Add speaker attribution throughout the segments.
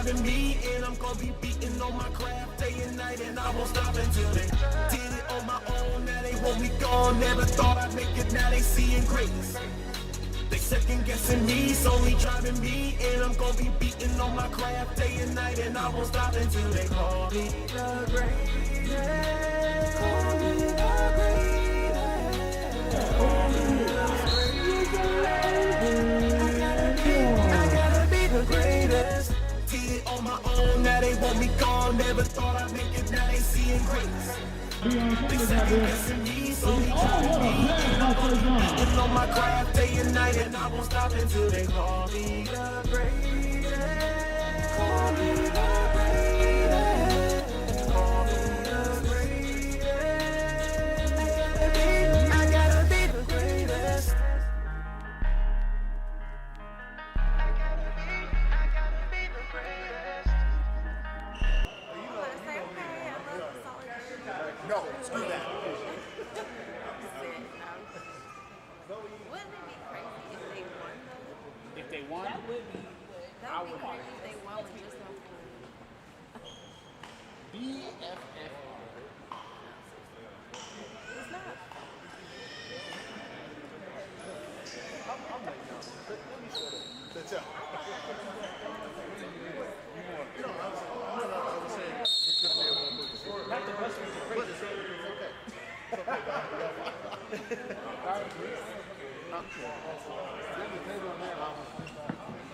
Speaker 1: driving me, and I'm gonna be beating on my craft day and night, and I won't stop until they did it on my own. Now they want me gone. Never thought I'd make it. Now they seeing greatness. They second guessing me, slowly driving me, and I'm gonna be beating on my craft day and night, and I won't stop until they call me the greatest. Call me the greatest. Call me the greatest. I gotta be the greatest. Did it on my own, now they want me gone. Never thought I'd make it, now they seeing greatness. They second guessing me, slowly driving me, and I'm gonna be beating on my craft day and night, and I won't stop until they call me the greatest. Call me the greatest. Call me the greatest. I gotta be the greatest. I gotta be the greatest.
Speaker 2: No, screw that.
Speaker 3: Wouldn't it be crazy if they won though?
Speaker 2: If they won,
Speaker 3: That would be crazy if they won with just no food.
Speaker 2: BFF.
Speaker 3: It's not.
Speaker 2: I'm like, no. Let me show them. That's up. I was saying, you could be able to look at it. Not the best one. But it's okay. It's okay.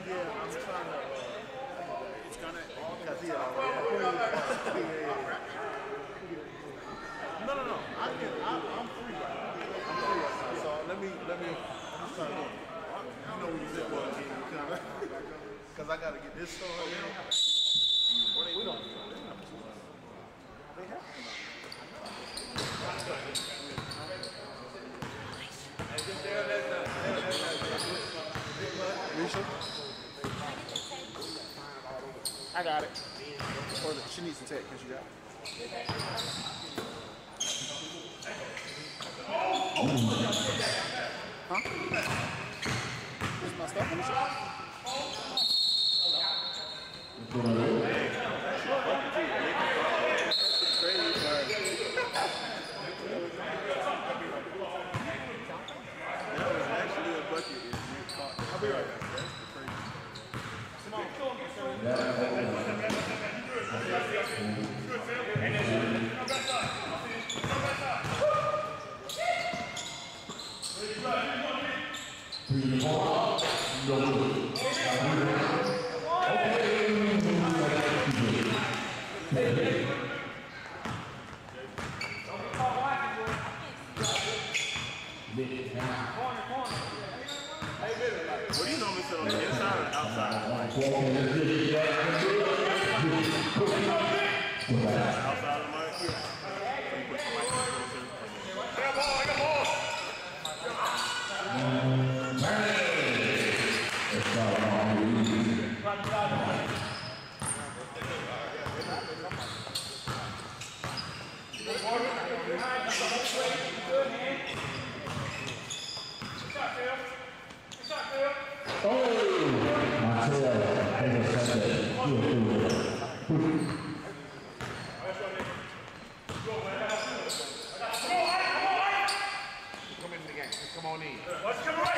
Speaker 2: Yeah, I'm trying to. It's gonna. Because he No. I'm free right now. So let me. I'm just trying to. You know what you said, because I got to get this started. We don't. They have to come out. I got it. Or she needs to take because you got it. Huh? Where's my stuff? Let me show. That was actually a bucket. I'll be right back. What do you normally sit on the inside or the outside? Outside of the mic? I got ball! Come in the game. Come on in. Let's come right.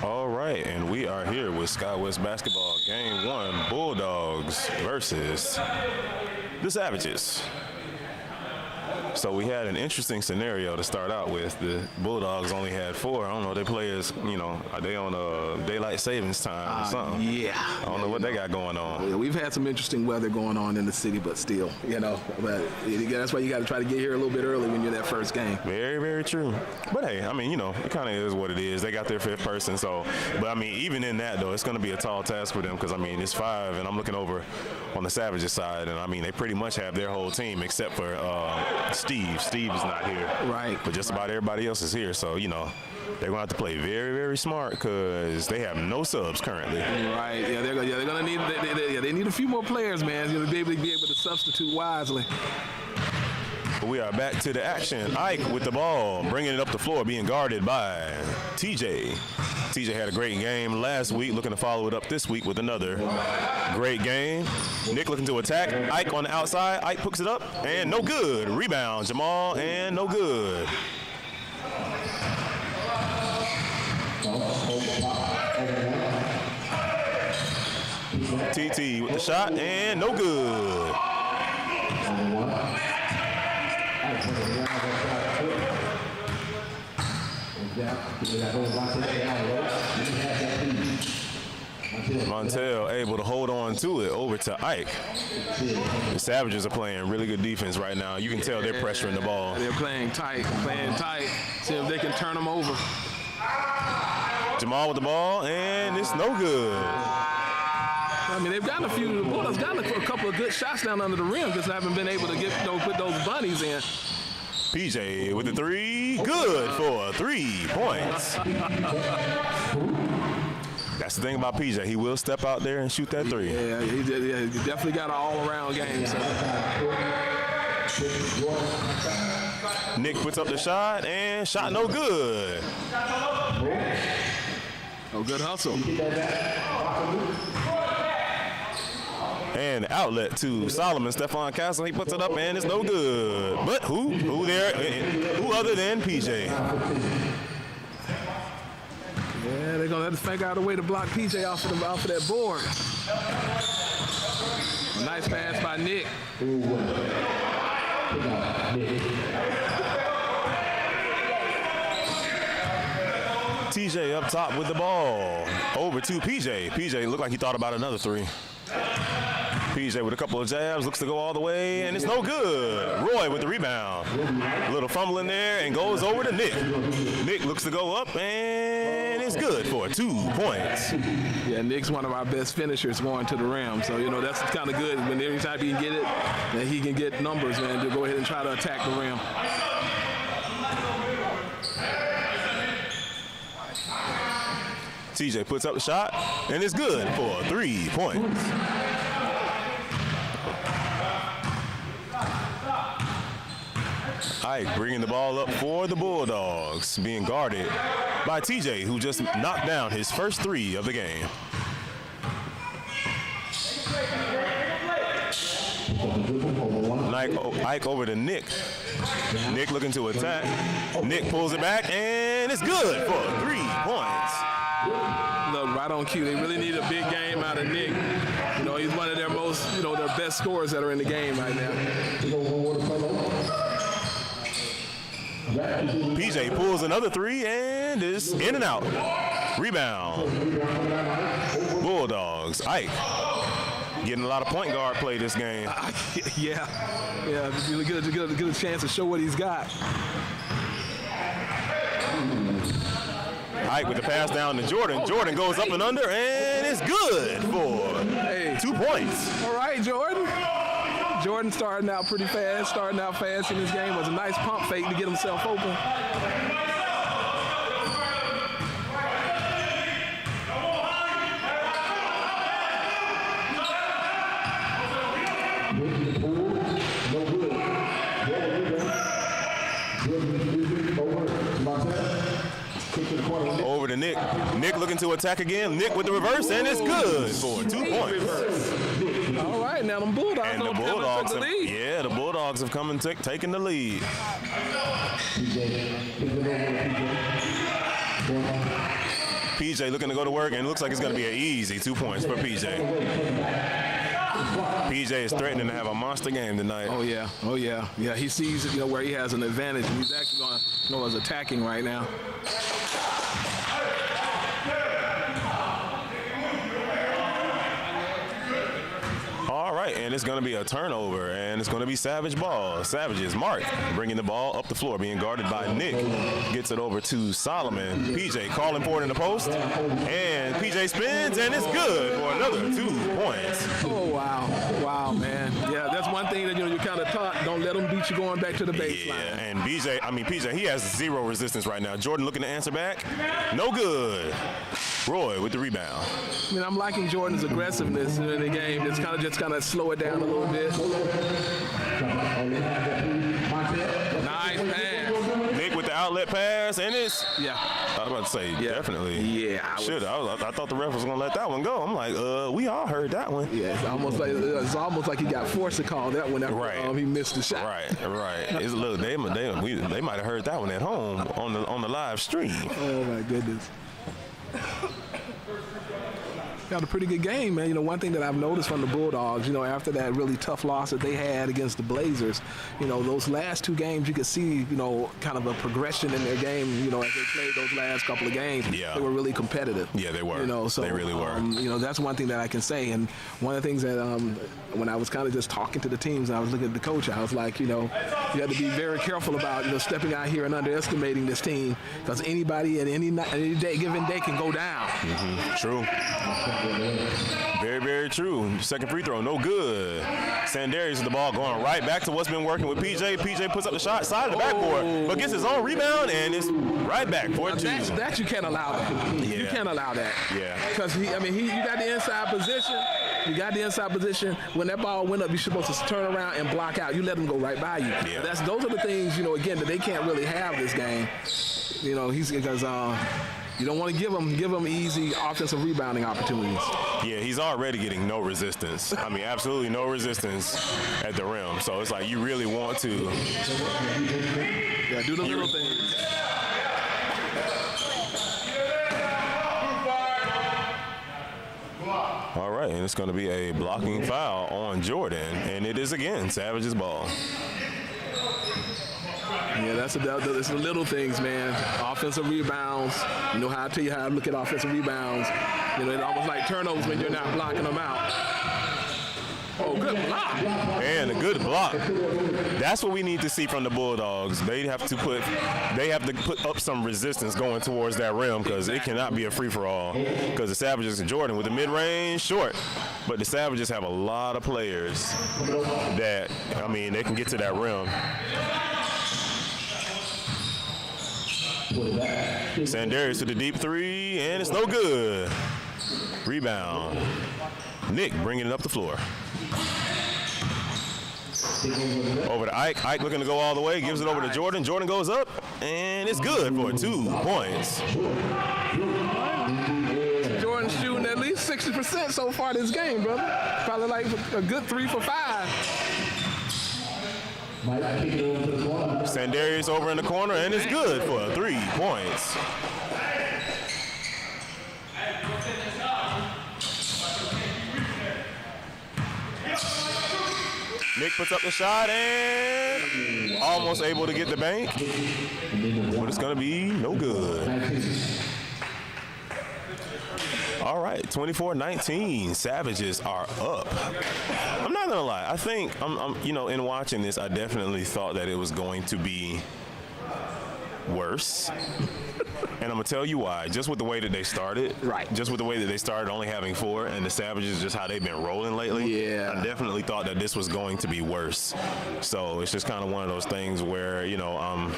Speaker 4: All right, and we are here with SkyWest Basketball Game 1, Bulldogs versus the Savages. So we had an interesting scenario to start out with. The Bulldogs only had 4. I don't know, they players, you know, are they on daylight savings time or something?
Speaker 5: Yeah.
Speaker 4: I don't know what they got going on.
Speaker 5: Yeah, we've had some interesting weather going on in the city, but still, you know, but that's why you got to try to get here a little bit early when you're that first game.
Speaker 4: Very, very true. But hey, I mean, you know, it kind of is what it is. They got their 5th person, so. But I mean, even in that though, it's going to be a tall task for them because I mean, it's 5, and I'm looking over on the Savages side, and I mean, they pretty much have their whole team except for Steve. Steve is not here.
Speaker 5: Right.
Speaker 4: But just about everybody else is here, so you know, they're going to have to play very, very smart because they have no subs currently.
Speaker 5: Right. Yeah, they're going to need. They need a few more players, man. You know, to be able to substitute wisely.
Speaker 4: We are back to the action. Ike with the ball, bringing it up the floor, being guarded by TJ. TJ had a great game last week, looking to follow it up this week with another great game. Nick looking to attack. Ike on the outside. Ike picks it up, and no good. Rebound, Jamal, and no good. TT with the shot, and no good. Montel able to hold on to it over to Ike. The Savages are playing really good defense right now. You can tell they're pressuring the ball.
Speaker 5: They're playing tight. See if they can turn them over.
Speaker 4: Jamal with the ball, and it's no good.
Speaker 5: I mean, they've gotten the Bulldogs gotten a couple of good shots down under the rim, just haven't been able to put those bunnies in.
Speaker 4: PJ with the 3, good for 3 points. That's the thing about PJ. He will step out there and shoot that 3.
Speaker 5: Yeah, he definitely got an all-around game. So.
Speaker 4: Nick puts up the shot, and shot no good.
Speaker 5: Oh, good hustle.
Speaker 4: And outlet to Solomon, Stephon Castle. He puts it up, and it's no good. But who other than PJ?
Speaker 5: Yeah, they're gonna have to figure out a way to block PJ off of that board. A nice pass by Nick.
Speaker 4: TJ up top with the ball. Over to PJ. PJ looked like he thought about another 3. PJ with a couple of jabs, looks to go all the way, and it's no good. Roy with the rebound. A little fumbling there, and goes over to Nick. Nick looks to go up, and it's good for 2 points.
Speaker 5: Yeah, Nick's one of our best finishers going to the rim, so, you know, that's kind of good. When every time he can get it, then he can get numbers, man, to go ahead and try to attack the rim.
Speaker 4: TJ puts up the shot, and it's good for 3 points. Ike bringing the ball up for the Bulldogs, being guarded by TJ, who just knocked down his first 3 of the game. Ike over to Nick. Nick looking to attack. Nick pulls it back, and it's good for 3 points.
Speaker 5: Look, right on cue. They really need a big game out of Nick. You know, he's one of their most, you know, their best scorers that are in the game right now.
Speaker 4: PJ pulls another 3 and is in and out. Rebound. Bulldogs. Ike getting a lot of point guard play this game.
Speaker 5: Yeah, get a chance to show what he's got.
Speaker 4: Ike with the pass down to Jordan. Jordan goes up and under, and it's good for 2 points.
Speaker 5: All right, Jordan. Jordan starting out pretty fast, in this game. Was a nice pump fake to get himself open.
Speaker 4: Over to Nick. Nick looking to attack again. Nick with the reverse, and it's good for 2 points.
Speaker 5: All right, now them Bulldogs.
Speaker 4: And the Bulldogs, the Bulldogs have come and taken the lead. PJ looking to go to work, and it looks like it's going to be an easy 2 points for PJ. PJ is threatening to have a monster game tonight.
Speaker 5: Oh yeah, oh yeah, yeah. He sees where he has an advantage, and he's actually going to go as attacking right now.
Speaker 4: All right, and it's going to be a turnover, and it's going to be Savage ball. Savages, Mark bringing the ball up the floor, being guarded by Nick. Gets it over to Solomon. PJ calling for it in the post, and PJ spins, and it's good for another 2 points.
Speaker 5: Oh, wow. Wow, man. Yeah, that's one thing that you kind of taught. Don't let them beat you going back to the baseline.
Speaker 4: Yeah, and PJ, he has 0 resistance right now. Jordan looking to answer back. No good. Roy with the rebound.
Speaker 5: I mean, I'm liking Jordan's aggressiveness in the game. It's kind of slow it down a little bit. Nice pass.
Speaker 4: Nick with the outlet pass, and it's I was about to say definitely.
Speaker 5: Yeah,
Speaker 4: I thought the ref was gonna let that one go. I'm like, we all heard that one.
Speaker 5: Yeah, it's almost like he got forced to call that one after he missed the shot.
Speaker 4: Right. Look, they might have heard that one at home on the live stream.
Speaker 5: Oh my goodness. Got a pretty good game, man. One thing that I've noticed from the Bulldogs, after that really tough loss that they had against the Blazers, those last 2 games, you could see, kind of a progression in their game, as they played those last couple of games.
Speaker 4: Yeah.
Speaker 5: They were really competitive.
Speaker 4: Yeah, they were.
Speaker 5: So,
Speaker 4: they really were.
Speaker 5: That's one thing that I can say. And one of the things that when I was kind of just talking to the teams and I was looking at the coach, I was like, you have to be very careful about, stepping out here and underestimating this team, because anybody at any given day can go down.
Speaker 4: Mm-hmm. True. Very, very true. Second free throw, no good. Sandarius with the ball going right back to what's been working with PJ. PJ puts up the shot, side of the backboard, but gets his own rebound, and it's right back for 2.
Speaker 5: That you can't allow that.
Speaker 4: Yeah.
Speaker 5: You can't allow that.
Speaker 4: Yeah.
Speaker 5: Because, you got the inside position. You got the inside position. When that ball went up, you're supposed to turn around and block out. You let them go right by you.
Speaker 4: Yeah.
Speaker 5: Those are the things, again, that they can't really have this game. Because you don't want to give them easy offensive rebounding opportunities.
Speaker 4: Yeah, he's already getting no resistance. Absolutely no resistance at the rim. So it's like you really want to.
Speaker 5: Yeah, do the little things.
Speaker 4: All right, and it's going to be a blocking foul on Jordan, and it is again Savage's ball.
Speaker 5: Yeah, it's the little things, man. Offensive rebounds. How I tell you how I look at offensive rebounds. It's almost like turnovers when you're not blocking them out. Oh, good block.
Speaker 4: And a good block. That's what we need to see from the Bulldogs. They have to put up some resistance going towards that rim, because it cannot be a free-for-all. Because the Savages and Jordan with the mid-range short. But the Savages have a lot of players that, they can get to that rim. Sandarius to the deep 3, and it's no good. Rebound. Nick bringing it up the floor. Over to Ike. Ike looking to go all the way. Gives it over to Jordan. Jordan goes up, and it's good for 2 points.
Speaker 5: Jordan's shooting at least 60% so far this game, brother. Probably like a good 3 for 5.
Speaker 4: Sandarius over in the corner, and it's good for 3 points. Nick puts up the shot and almost able to get the bank, but it's going to be no good. All right, 24-19. Savages are up. I'm not gonna lie. I think in watching this, I definitely thought that it was going to be worse. And I'm gonna tell you why. Just with the way that they started.
Speaker 5: Right.
Speaker 4: Just with the way that they started only having 4, and the Savages, just how they've been rolling lately.
Speaker 5: Yeah.
Speaker 4: I definitely thought that this was going to be worse. So it's just kind of one of those things where, I'm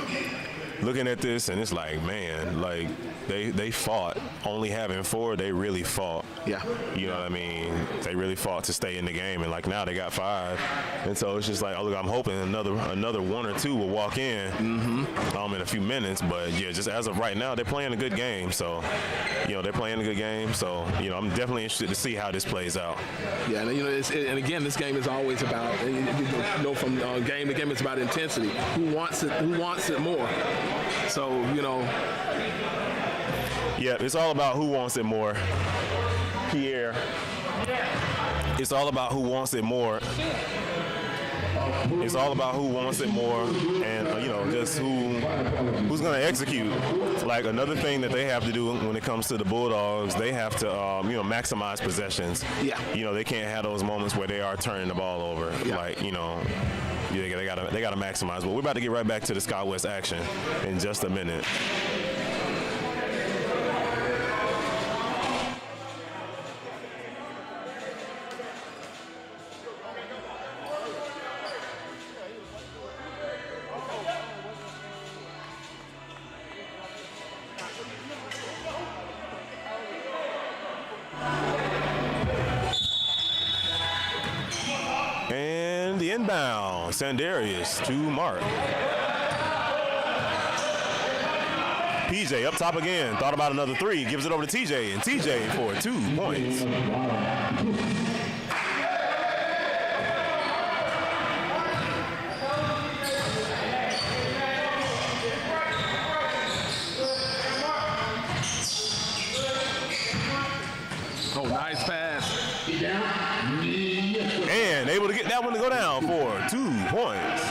Speaker 4: looking at this and it's like, man, like they fought. Only having 4, they really fought.
Speaker 5: Yeah.
Speaker 4: You know what I mean? They really fought to stay in the game, and like now they got 5, and so it's just like, oh look, I'm hoping another 1 or 2 will walk in in a few minutes. But yeah, just as of right now, they're playing a good game. So they're playing a good game. So I'm definitely interested to see how this plays out.
Speaker 5: Yeah, and and again, this game is always about from game to game, it's about intensity. Who wants it more? So
Speaker 4: Yeah, it's all about who wants it more. Pierre. it's all about who wants it more. It's all about who wants it more, and just who's going to execute. Like another thing that they have to do when it comes to the Bulldogs, they have to maximize possessions.
Speaker 5: Yeah.
Speaker 4: They can't have those moments where they are turning the ball over.
Speaker 5: Yeah.
Speaker 4: Like they gotta maximize. But we're about to get right back to the Sky West action in just a minute. And the inbound, Sandarius to Mark. PJ up top again, thought about another three, gives it over to TJ, and TJ for 2 points.
Speaker 5: Oh, nice pass.
Speaker 4: And able to get that one to go down for 2 points.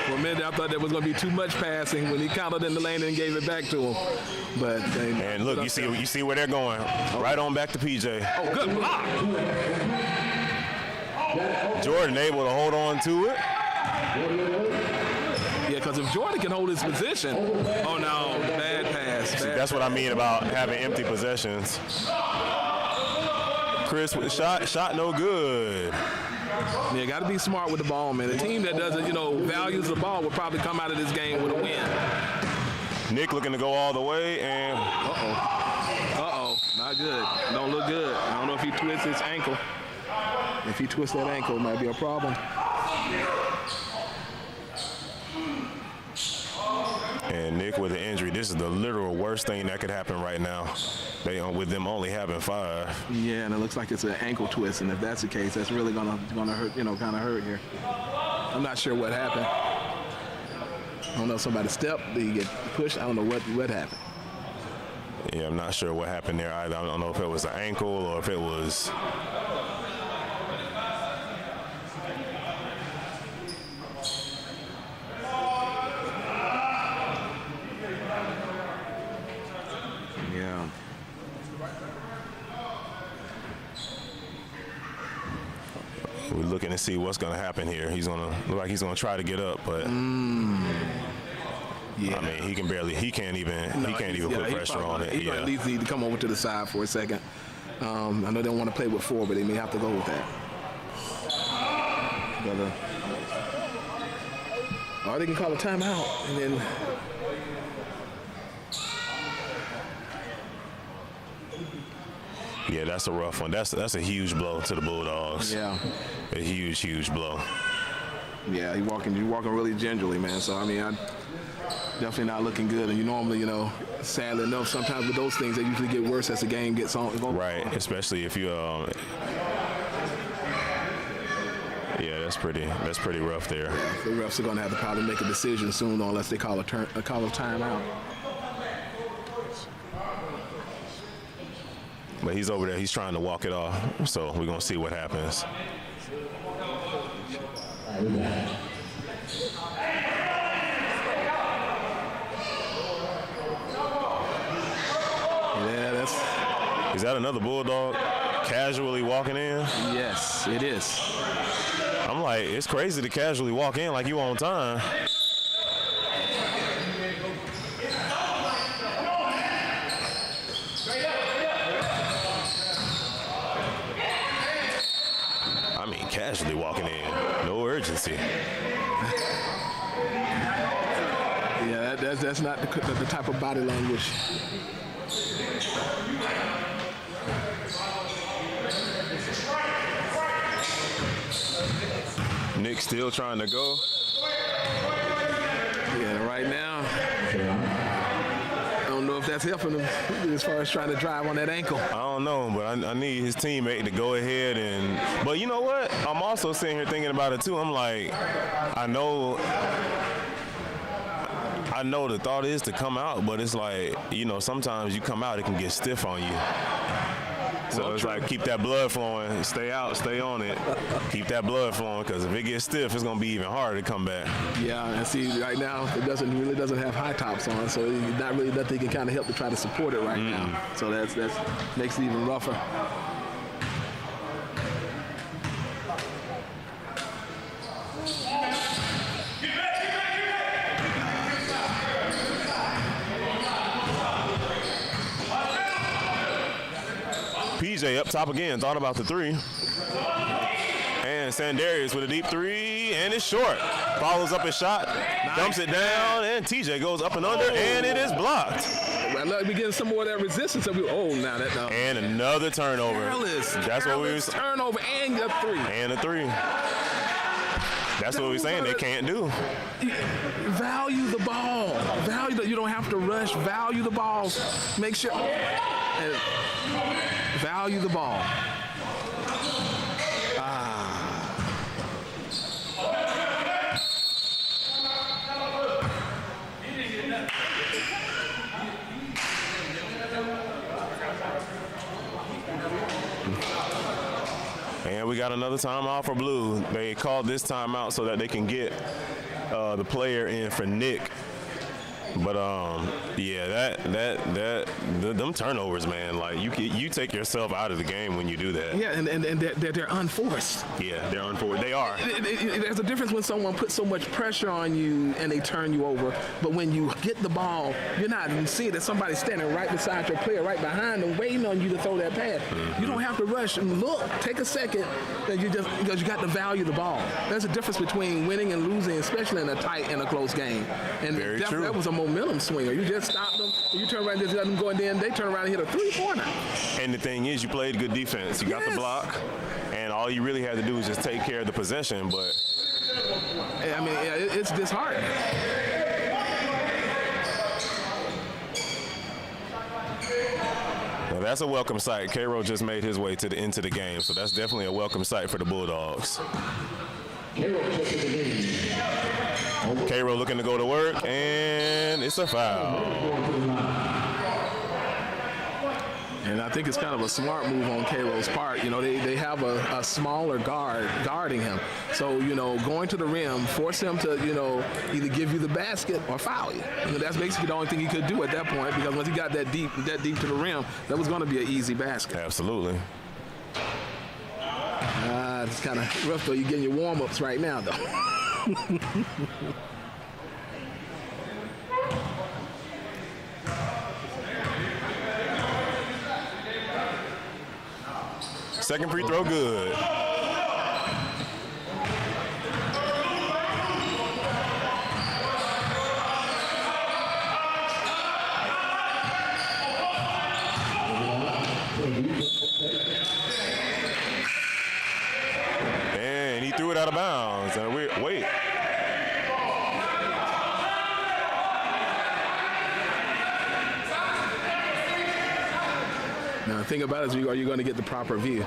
Speaker 5: For a minute, I thought there was going to be too much passing when he counted in the lane and gave it back to him. But
Speaker 4: and look, you see where they're going. Right on back to PJ.
Speaker 5: Oh, good block.
Speaker 4: Jordan able to hold on to it.
Speaker 5: Yeah, because if Jordan can hold his position, oh no, bad pass.
Speaker 4: See, that's what I mean about having empty possessions. Chris with the shot no good.
Speaker 5: Yeah, got to be smart with the ball, man. A team that doesn't, values the ball will probably come out of this game with a win.
Speaker 4: Nick looking to go all the way, and
Speaker 5: not good. Don't look good. I don't know if he twists his ankle. If he twists that ankle, it might be a problem.
Speaker 4: And Nick with an injury. This is the literal worst thing that could happen right now. With them only having 5.
Speaker 5: Yeah, and it looks like it's an ankle twist, and if that's the case, that's really gonna hurt. Kind of hurt here. I'm not sure what happened. I don't know if somebody stepped, did he get pushed? I don't know what happened.
Speaker 4: Yeah, I'm not sure what happened there either. I don't know if it was an ankle or if it was.
Speaker 5: Yeah.
Speaker 4: We're looking to see what's going to happen here. He's going to look like he's going to try to get up, but
Speaker 5: Yeah.
Speaker 4: I mean, he can't even put pressure on it.
Speaker 5: He might at least need to come over to the side for a second. I know they don't want to play with 4, but they may have to go with that. Or they can call a timeout and then.
Speaker 4: Yeah, that's a rough one. That's a huge blow to the Bulldogs.
Speaker 5: Yeah.
Speaker 4: A huge blow.
Speaker 5: Yeah, you're walking really gingerly, man. So I mean, I'm definitely not looking good. And you normally, sadly enough, sometimes with those things, they usually get worse as the game gets on.
Speaker 4: Right, especially if you. Yeah, that's pretty rough there.
Speaker 5: The refs are going to have to probably make a decision soon, unless they call a timeout.
Speaker 4: But he's over there. He's trying to walk it off. So we're going to see what happens.
Speaker 5: Yeah,
Speaker 4: Is that another Bulldog casually walking in?
Speaker 5: Yes, it is.
Speaker 4: I'm like, it's crazy to casually walk in like you on time. I mean, casually walking in, no urgency.
Speaker 5: Yeah, that's not the type of body language.
Speaker 4: Nick still trying to go.
Speaker 5: Yeah, right now, I don't know if that's helping him as far as trying to drive on that ankle.
Speaker 4: I don't know, but I need his teammate to go ahead and. But you know what? I'm also sitting here thinking about it too. I'm like, I know the thought is to come out, but it's like, sometimes you come out, it can get stiff on you. So it's like keep that blood flowing, stay out, stay on it, keep that blood flowing, because if it gets stiff, it's gonna be even harder to come back.
Speaker 5: Yeah, and see, right now it really doesn't have high tops on, so it's not really nothing can kind of help to try to support it right now. So that's makes it even rougher.
Speaker 4: PJ up top again, thought about the three. And Sandarius with a deep three, and it's short. Follows up his shot, dumps it down, and TJ goes up and under, and it is blocked.
Speaker 5: I love we getting some more of that resistance. Now that now.
Speaker 4: And another turnover. That's what we was
Speaker 5: turnover and a three.
Speaker 4: And a three. That's what we're saying they can't do.
Speaker 5: Value the ball. You don't have to rush. Value the ball. Make sure. Value the ball.
Speaker 4: And we got another timeout for Blue. They called this timeout so that they can get the player in for Nick. But yeah, them turnovers, man. Like you take yourself out of the game when you do that.
Speaker 5: Yeah, and they're unforced.
Speaker 4: Yeah, they're unforced. They are.
Speaker 5: There's a difference when someone puts so much pressure on you and they turn you over. But when you get the ball, you're not. You see that somebody's standing right beside your player, right behind them, waiting on you to throw that pass. You don't have to rush and look. Take a second, and because you got to value the ball. There's a difference between winning and losing, especially in a tight and a close game. And
Speaker 4: Very true.
Speaker 5: That was a momentum swinger. You just stopped them, you turn around and just let them go, and then they turn around and hit a three-pointer.
Speaker 4: And the thing is, you played good defense. You got the block, and all you really had to do is just take care of the possession. But
Speaker 5: I mean, it's disheartening.
Speaker 4: Now that's a welcome sight. Cairo just made his way into the game, so that's definitely a welcome sight for the Bulldogs. Cairo looking to go to work, and it's a foul.
Speaker 5: And I think it's kind of a smart move on Cairo's part. You know, they have a smaller guard guarding him. So, you know, going to the rim, force him to, you know, either give you the basket or foul you. That's basically the only thing he could do at that point, because once he got that deep to the rim, that was going to be an easy basket.
Speaker 4: Absolutely.
Speaker 5: It's kind of rough, though. You're getting your warm-ups right now, though.
Speaker 4: Second free throw, good. And he threw it out of bounds. And wait.
Speaker 5: Now, the thing about it is, are you going to get the proper view?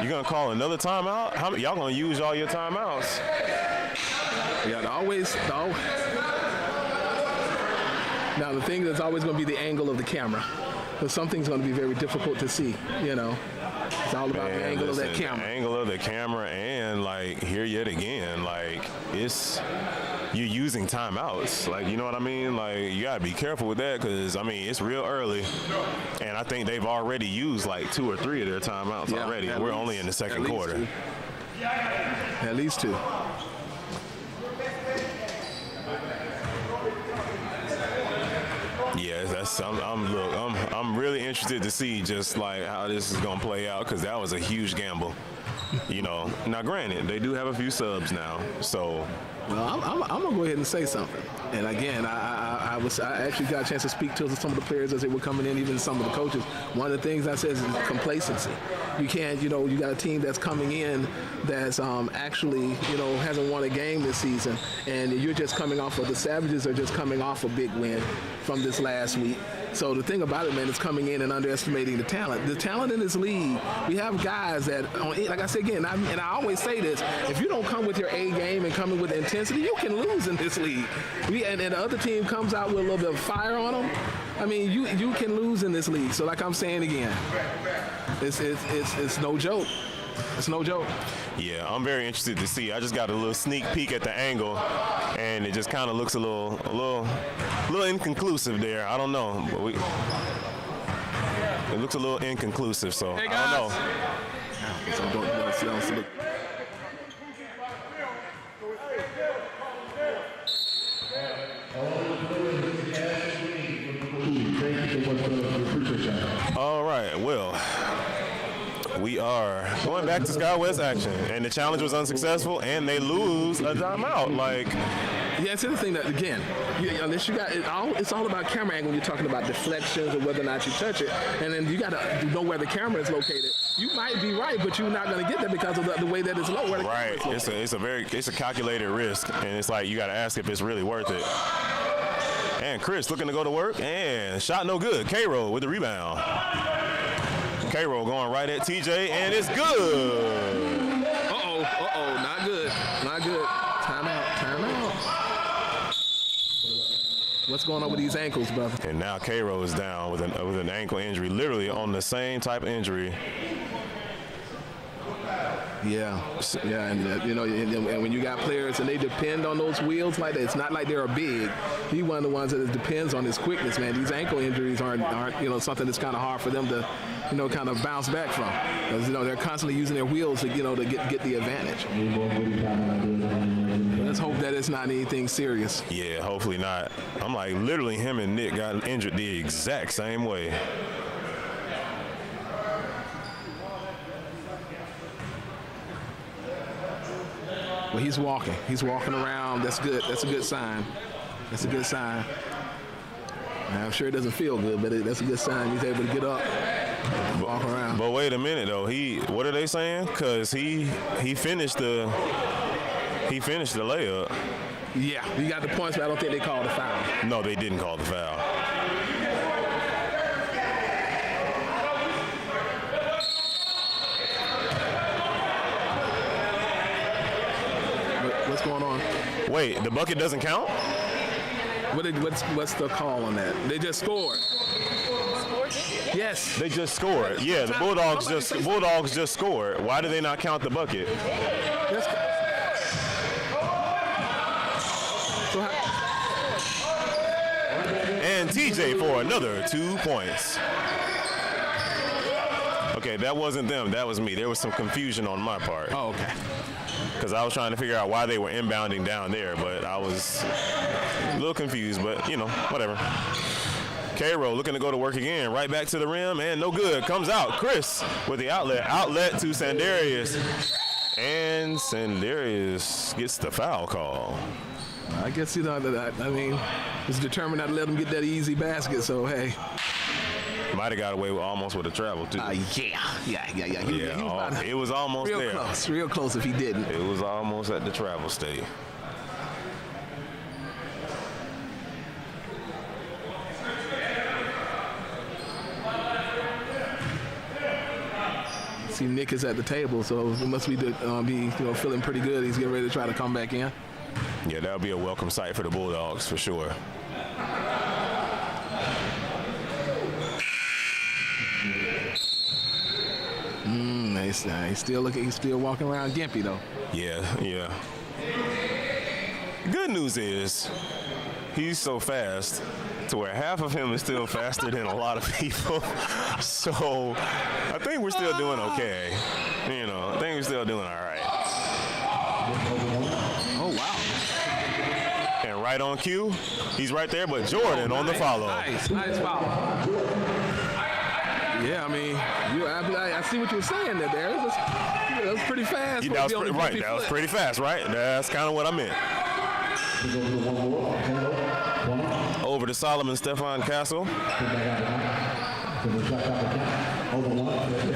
Speaker 4: You're going to call another timeout? Y'all going to use all your timeouts?
Speaker 5: Yeah, Now, the thing that's always going to be the angle of the camera. Because something's going to be very difficult to see, you know. It's all about the angle of that camera.
Speaker 4: The angle of the camera, and, like, here yet again, like, you're using timeouts. Like, you know what I mean? Like, you got to be careful with that, because, I mean, it's real early. And I think they've already used, like, 2 or 3 of their timeouts already. We're only in the second quarter.
Speaker 5: At least 2.
Speaker 4: Yeah, I'm really interested to see just like how this is gonna play out, because that was a huge gamble. You know, now granted, they do have a few subs now, so.
Speaker 5: Well, I'm gonna go ahead and say something. And again, I actually got a chance to speak to some of the players as they were coming in, even some of the coaches. One of the things I said is complacency. You can't, you know, you got a team that's coming in that's actually, you know, hasn't won a game this season, and you're just coming off of the Savages are just coming off a big win from this last week. So the thing about it, man, is coming in and underestimating the talent. The talent in this league, we have guys that, like I said again, and I always say this, if you don't come with your A game and come in with intensity, you can lose in this league. And the other team comes out with a little bit of fire on them, I mean, you can lose in this league. So like I'm saying again, it's no joke. It's no joke.
Speaker 4: Yeah, I'm very interested to see. I just got a little sneak peek at the angle, and it just kind of looks a little inconclusive there. I don't know, but it looks a little inconclusive. So
Speaker 5: Hey,
Speaker 4: I don't know. All right, well, we are going back to Sky West action, and the challenge was unsuccessful, and they lose a timeout. Like,
Speaker 5: yeah, it's the thing that, again, unless you got it's all about camera angle when you're talking about deflections or whether or not you touch it, and then you got to know where the camera is located. You might be right, but you're not going to get there because of the way that it's low.
Speaker 4: Right, it's a calculated risk, and it's like you got to ask if it's really worth it. And Chris looking to go to work, and shot no good. K-Roll with the rebound. K-Roll going right at TJ, and it's good.
Speaker 5: Not good. Timeout. What's going on with these ankles, brother?
Speaker 4: And now K-Roll is down with an ankle injury, literally on the same type of injury.
Speaker 5: Yeah, and and when you got players and they depend on those wheels like that, it's not like they're big. He's one of the ones that depends on his quickness, man. These ankle injuries aren't something that's kind of hard for them to, kind of bounce back from, because they're constantly using their wheels to to get the advantage. Let's hope that it's not anything serious.
Speaker 4: Yeah, hopefully not. I'm like, literally, him and Nick got injured the exact same way.
Speaker 5: Well, he's walking. He's walking around. That's good. That's a good sign. That's a good sign. I'm sure it doesn't feel good, but that's a good sign. He's able to get up and walk around.
Speaker 4: But wait a minute, though. What are they saying? Because he finished the layup.
Speaker 5: Yeah, he got the points, but I don't think they called the foul.
Speaker 4: No, they didn't call the foul.
Speaker 5: What's going on?
Speaker 4: Wait, the bucket doesn't count?
Speaker 5: What's the call on that? They just scored. Yes.
Speaker 4: They just scored. Yeah, the Bulldogs just scored. Why do they not count the bucket? And TJ for another 2 points. Okay, that wasn't them. That was me. There was some confusion on my part.
Speaker 5: Oh, okay.
Speaker 4: Because I was trying to figure out why they were inbounding down there, but I was a little confused, but, whatever. K-Roll looking to go to work again. Right back to the rim, and no good. Comes out. Chris with the outlet. Outlet to Sandarius. And Sandarius gets the foul call.
Speaker 5: I guess, he's determined not to let him get that easy basket, so, hey.
Speaker 4: Might have got away almost with a travel, too.
Speaker 5: Yeah.
Speaker 4: It was almost there.
Speaker 5: Real close if he didn't.
Speaker 4: It was almost at the travel state.
Speaker 5: See, Nick is at the table, so he must be feeling pretty good. He's getting ready to try to come back in.
Speaker 4: Yeah, that'll be a welcome sight for the Bulldogs for sure.
Speaker 5: He's still walking around gimpy though.
Speaker 4: Yeah. Good news is he's so fast to where half of him is still faster than a lot of people. So I think we're still doing okay. I think we're still doing all right.
Speaker 5: Oh, wow.
Speaker 4: And right on cue, he's right there, but Jordan on the follow.
Speaker 5: Nice follow. Yeah, I see what you were saying there, Darius. That was pretty fast.
Speaker 4: Yeah, that was pretty fast, right? That's kind of what I meant. Over to Solomon Stefan Castle.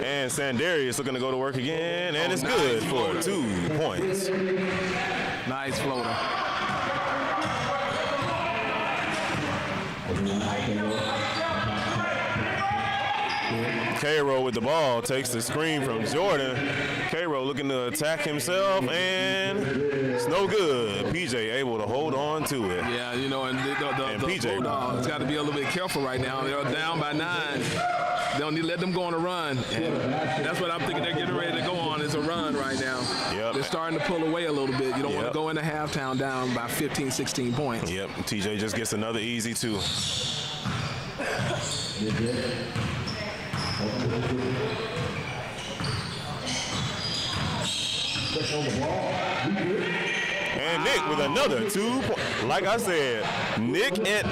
Speaker 4: And Sandarius looking to go to work again, and it's good for 2 points.
Speaker 5: Nice floater.
Speaker 4: Cairo with the ball takes the screen from Jordan. Cairo looking to attack himself, and it's no good. PJ able to hold on to it.
Speaker 5: Yeah, you know, and the
Speaker 4: PJ
Speaker 5: Bulldogs got to be a little bit careful right now. They're down by 9. They don't need to let them go on a run. And that's what I'm thinking they're getting ready to go on is a run right now.
Speaker 4: Yep.
Speaker 5: They're starting to pull away a little bit. You don't want to go into halftime down by 15, 16 points.
Speaker 4: Yep, TJ just gets another easy 2. And Nick with another 2 points. Like I said, Nick at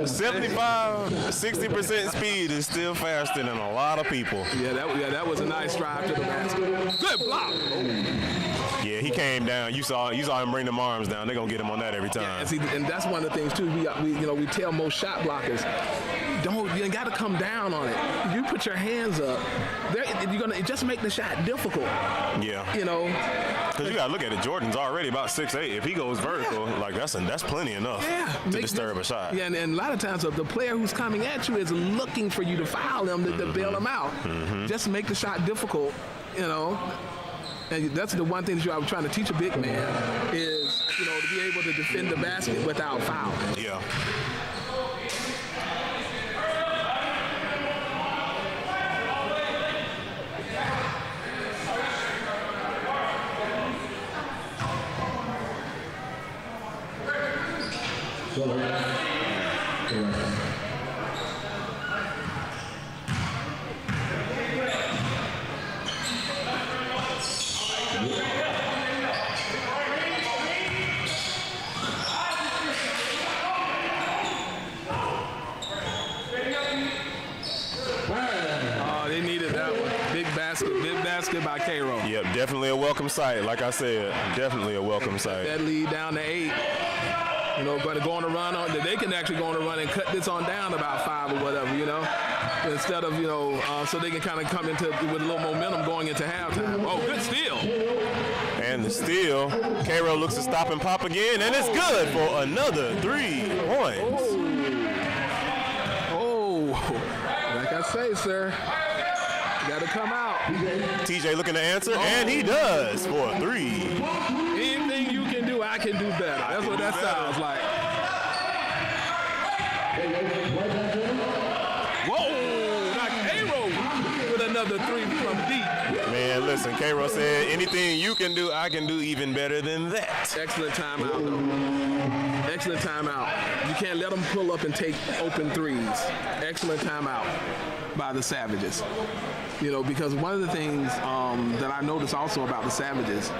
Speaker 4: 75, 60% speed is still faster than a lot of people.
Speaker 5: Yeah, that was a nice drive to the basket. Good block.
Speaker 4: Yeah, he came down. You saw him bring them arms down. They're gonna get him on that every time.
Speaker 5: Yeah, see, and that's one of the things too. We tell most shot blockers, you got to come down on it. You put your hands up, you're gonna just make the shot difficult.
Speaker 4: Yeah.
Speaker 5: You know.
Speaker 4: Because you gotta look at it. Jordan's already about 6'8". If he goes vertical, like that's plenty enough to disturb a shot.
Speaker 5: Yeah, and a lot of times the player who's coming at you is looking for you to foul them to bail them out. Just make the shot difficult. You know. And that's the one thing that I'm trying to teach a big man is, you know, to be able to defend the basket without foul.
Speaker 4: Yeah.
Speaker 5: They needed that one. Big basket by Cairo.
Speaker 4: Yep, definitely a welcome sight. Like I said, definitely a welcome sight.
Speaker 5: That lead down to 8. You know, going to go on a run on. They can actually go on a run and cut this on down about 5 or whatever. You know, instead of so they can kind of come into with a little momentum going into halftime. Oh, good steal.
Speaker 4: And the steal, Cairo looks to stop and pop again, and it's good for another 3 points.
Speaker 5: Like I say, sir, you got to come out.
Speaker 4: TJ looking to answer, and he does for 3.
Speaker 5: Anything you can do, I can do better. That's what that sounds like. Whoa! Now Cairo with another 3 from deep.
Speaker 4: Man, listen, Cairo said, anything you can do, I can do even better than that.
Speaker 5: Excellent timeout, though. Excellent timeout. You can't let them pull up and take open threes. Excellent timeout by the Savages. You know, because one of the things that I noticed also about the Savages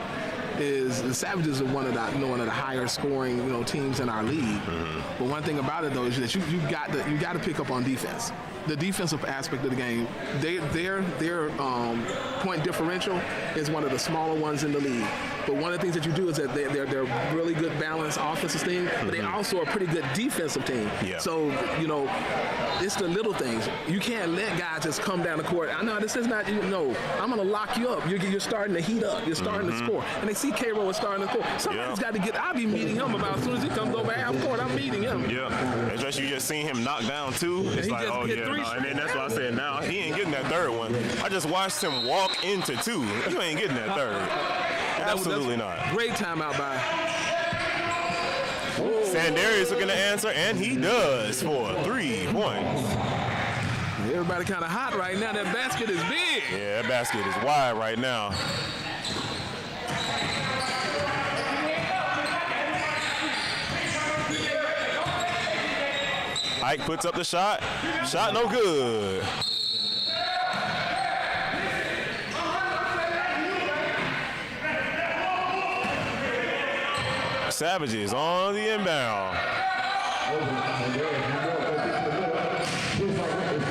Speaker 5: is the Savages are one of the higher scoring teams in our league. But one thing about it though is that you got to pick up on defense. The defensive aspect of the game, their point differential is one of the smaller ones in the league. But one of the things that you do is that they're really good balanced offensive team, but they also are a pretty good defensive team.
Speaker 4: Yeah.
Speaker 5: So it's the little things. You can't let guys just come down the court. I know this is not, I'm going to lock you up. You're starting to heat up. You're starting to score. And they see Cairo is starting to score. Somebody's got to get, I'll be meeting him about as soon as he comes over half court, I'm meeting him.
Speaker 4: Yeah. It's just you just seen him knock down 2. It's like, oh yeah. No. And then that's why I said now he ain't getting that 3rd one. I just watched him walk into 2. You ain't getting that 3rd. Absolutely not.
Speaker 5: Great timeout by
Speaker 4: Sandarius looking to answer, and he does for 3 points.
Speaker 5: Everybody kind of hot right now. That basket is big.
Speaker 4: Yeah, that basket is wide right now. Ike puts up the shot. Shot no good. Savages on the inbound.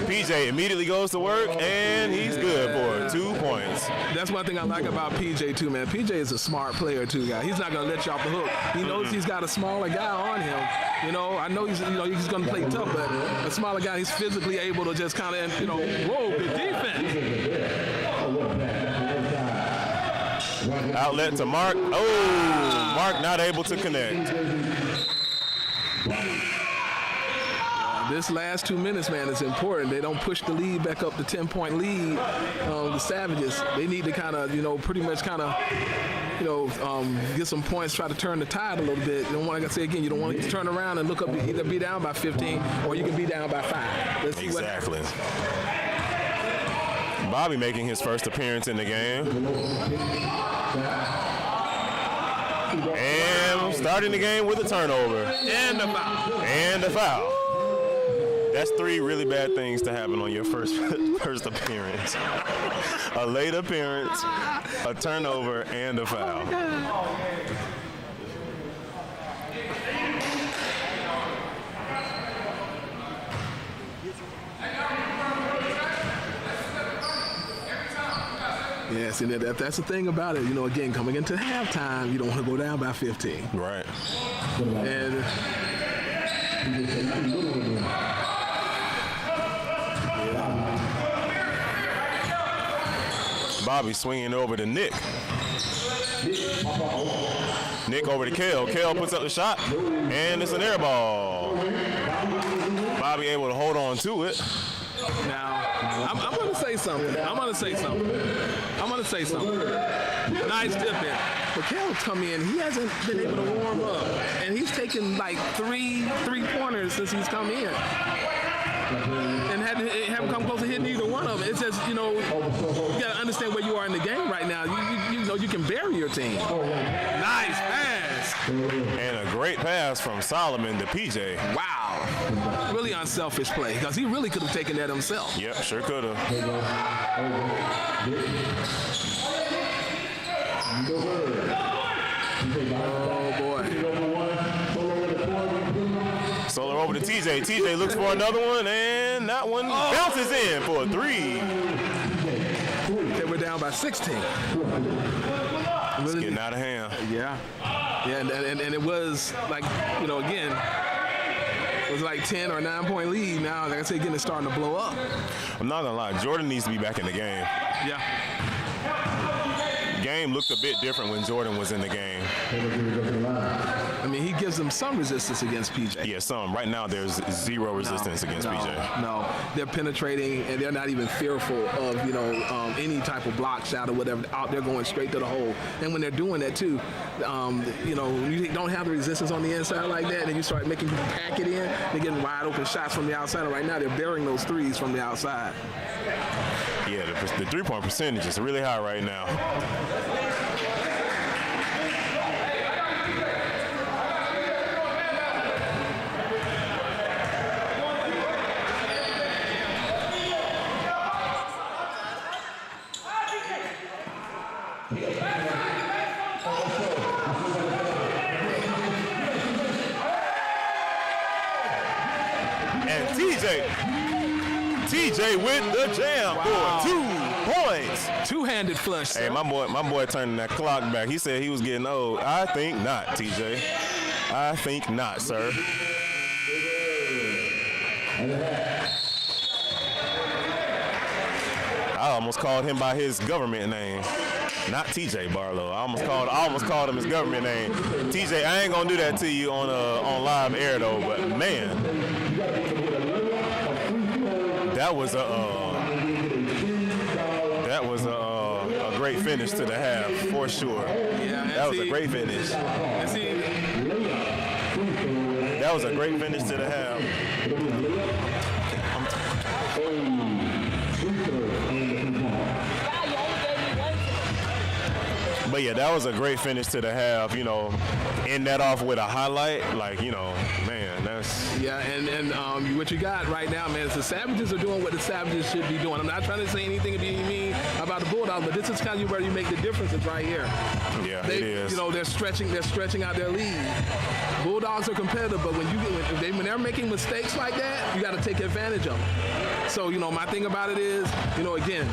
Speaker 4: PJ immediately goes to work, and he's good for 2 points.
Speaker 5: That's one thing I like about PJ too, man. PJ is a smart player too, guy. He's not gonna let you off the hook. He knows he's got a smaller guy on him. I know he's gonna play tough, but a smaller guy, he's physically able to just kind of, whoa, good defense.
Speaker 4: Outlet to Mark. Oh, Mark not able to connect.
Speaker 5: this last 2 minutes, man, is important. They don't push the lead back up to 10-point lead. The Savages, they need to kind of, pretty much kind of, get some points, try to turn the tide a little bit. You don't want, like I say again, you don't want to turn around and look up, either be down by 15 or you can be down by 5. Let's see
Speaker 4: exactly. Bobby making his first appearance in the game. And starting the game with a turnover.
Speaker 5: And a foul.
Speaker 4: And a foul. That's 3 really bad things to happen on your first appearance. A late appearance, a turnover, and a foul.
Speaker 5: Yes, and that's the thing about it. Again, coming into halftime, you don't want to go down by 15.
Speaker 4: Right.
Speaker 5: And
Speaker 4: Bobby swinging over to Nick. Nick over to Kale. Kale puts up the shot, and it's an air ball. Bobby able to hold on to it.
Speaker 5: now, I'm going to say something. Nice dip in. But Kale come in, he hasn't been able to warm up. And he's taken like three-pointers since he's come in. And haven't come close to hitting either one of them. It's just, you got to understand where you are in the game right now. You know you can bury your team. Nice pass.
Speaker 4: And a great pass from Solomon to PJ.
Speaker 5: Wow. Really unselfish play, because he really could have taken that himself.
Speaker 4: Yep, sure could have.
Speaker 5: Oh, boy.
Speaker 4: Solar over to TJ. TJ looks for another one, and that one bounces in for a 3.
Speaker 5: They were down by 16.
Speaker 4: It's getting out of hand.
Speaker 5: Yeah. Yeah, and it was like, again, it was like 10 or 9-point lead. Now, like I said, again, it's starting to blow up.
Speaker 4: I'm not gonna lie, Jordan needs to be back in the game.
Speaker 5: Yeah.
Speaker 4: Game looked a bit different when Jordan was in the game.
Speaker 5: I mean, he gives them some resistance against PJ.
Speaker 4: Yeah, some. Right now, there's zero resistance against PJ.
Speaker 5: No, they're penetrating, and they're not even fearful of, any type of block shot or whatever. Out there going straight to the hole. And when they're doing that, too, you don't have the resistance on the inside like that, and you start making people pack it in, they're getting wide open shots from the outside. And right now, they're burying those threes from the outside.
Speaker 4: Yeah, the three-point percentage is really high right now. And TJ with the jam for 2 points.
Speaker 5: Two-handed flush.
Speaker 4: Hey, my boy turning that clock back. He said he was getting old. I think not, TJ. I think not, sir. I almost called him by his government name. Not TJ Barlow. I almost called him his government name. TJ, I ain't gonna do that to you on live air though, but man, that was a great finish to the half for sure.
Speaker 5: Yeah,
Speaker 4: that was a great finish. That was a great finish to the half. But yeah, that was a great finish to the half, end that off with a highlight, man, that's...
Speaker 5: Yeah, and what you got right now, man, is the Savages are doing what the Savages should be doing. I'm not trying to say anything to be mean about the Bulldogs, but this is kind of where you make the differences right here.
Speaker 4: Yeah, it is.
Speaker 5: They're stretching out their lead. Bulldogs are competitive, but when they're making mistakes like that, you got to take advantage of them. So, my thing about it is, again,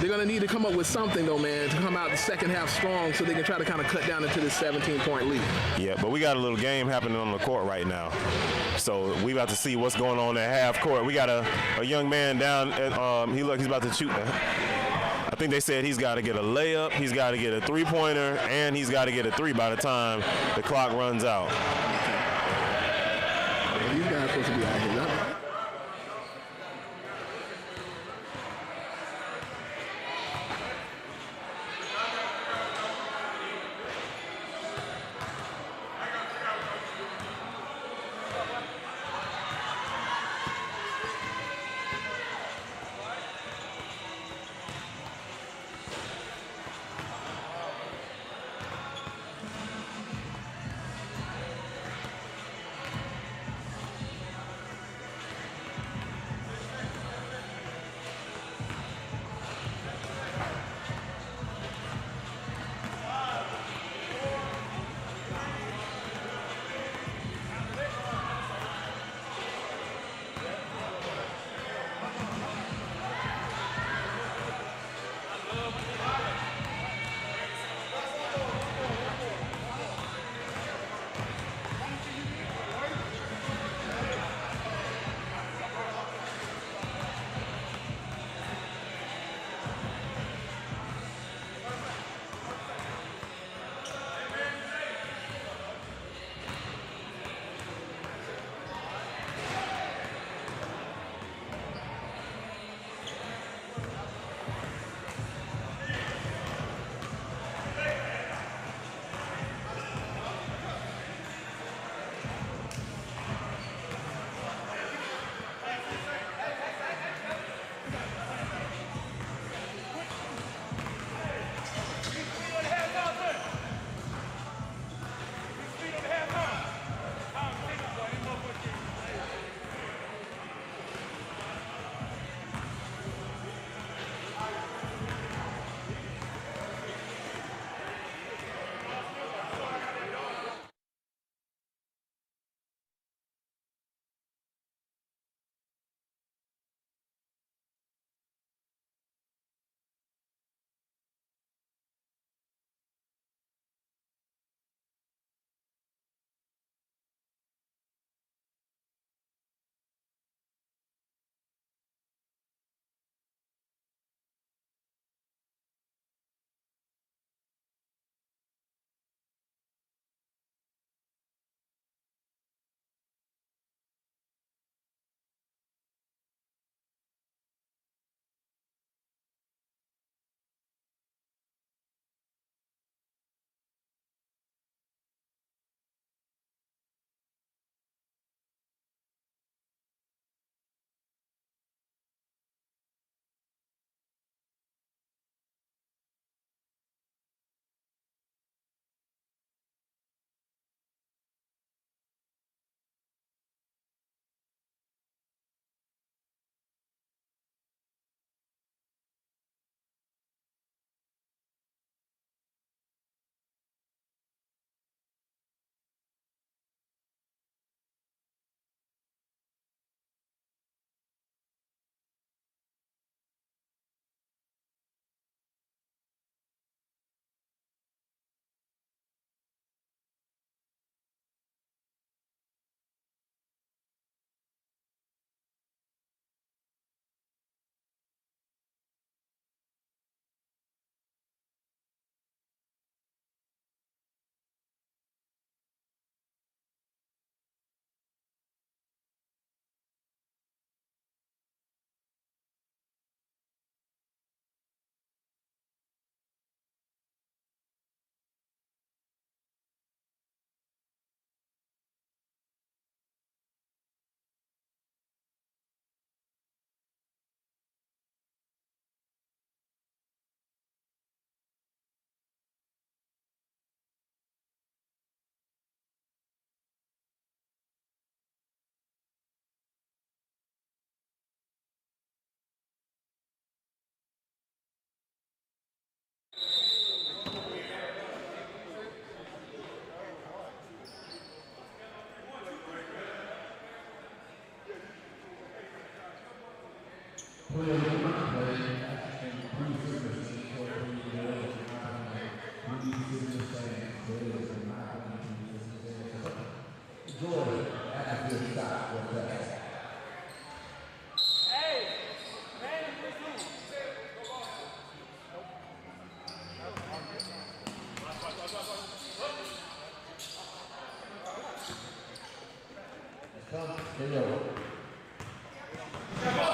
Speaker 5: they're going to need to come up with something, though, man, to come out the second half strong so they can try to kind of cut down into this 17-point lead.
Speaker 4: Yeah, but we got a little game happening on the court right now. So we about to see what's going on at half court. We got a young man down at, he's about to shoot. I think they said he's got to get a layup, he's got to get a three-pointer, and he's got to get a 3 by the time the clock runs out.
Speaker 5: These guys are supposed to be out here,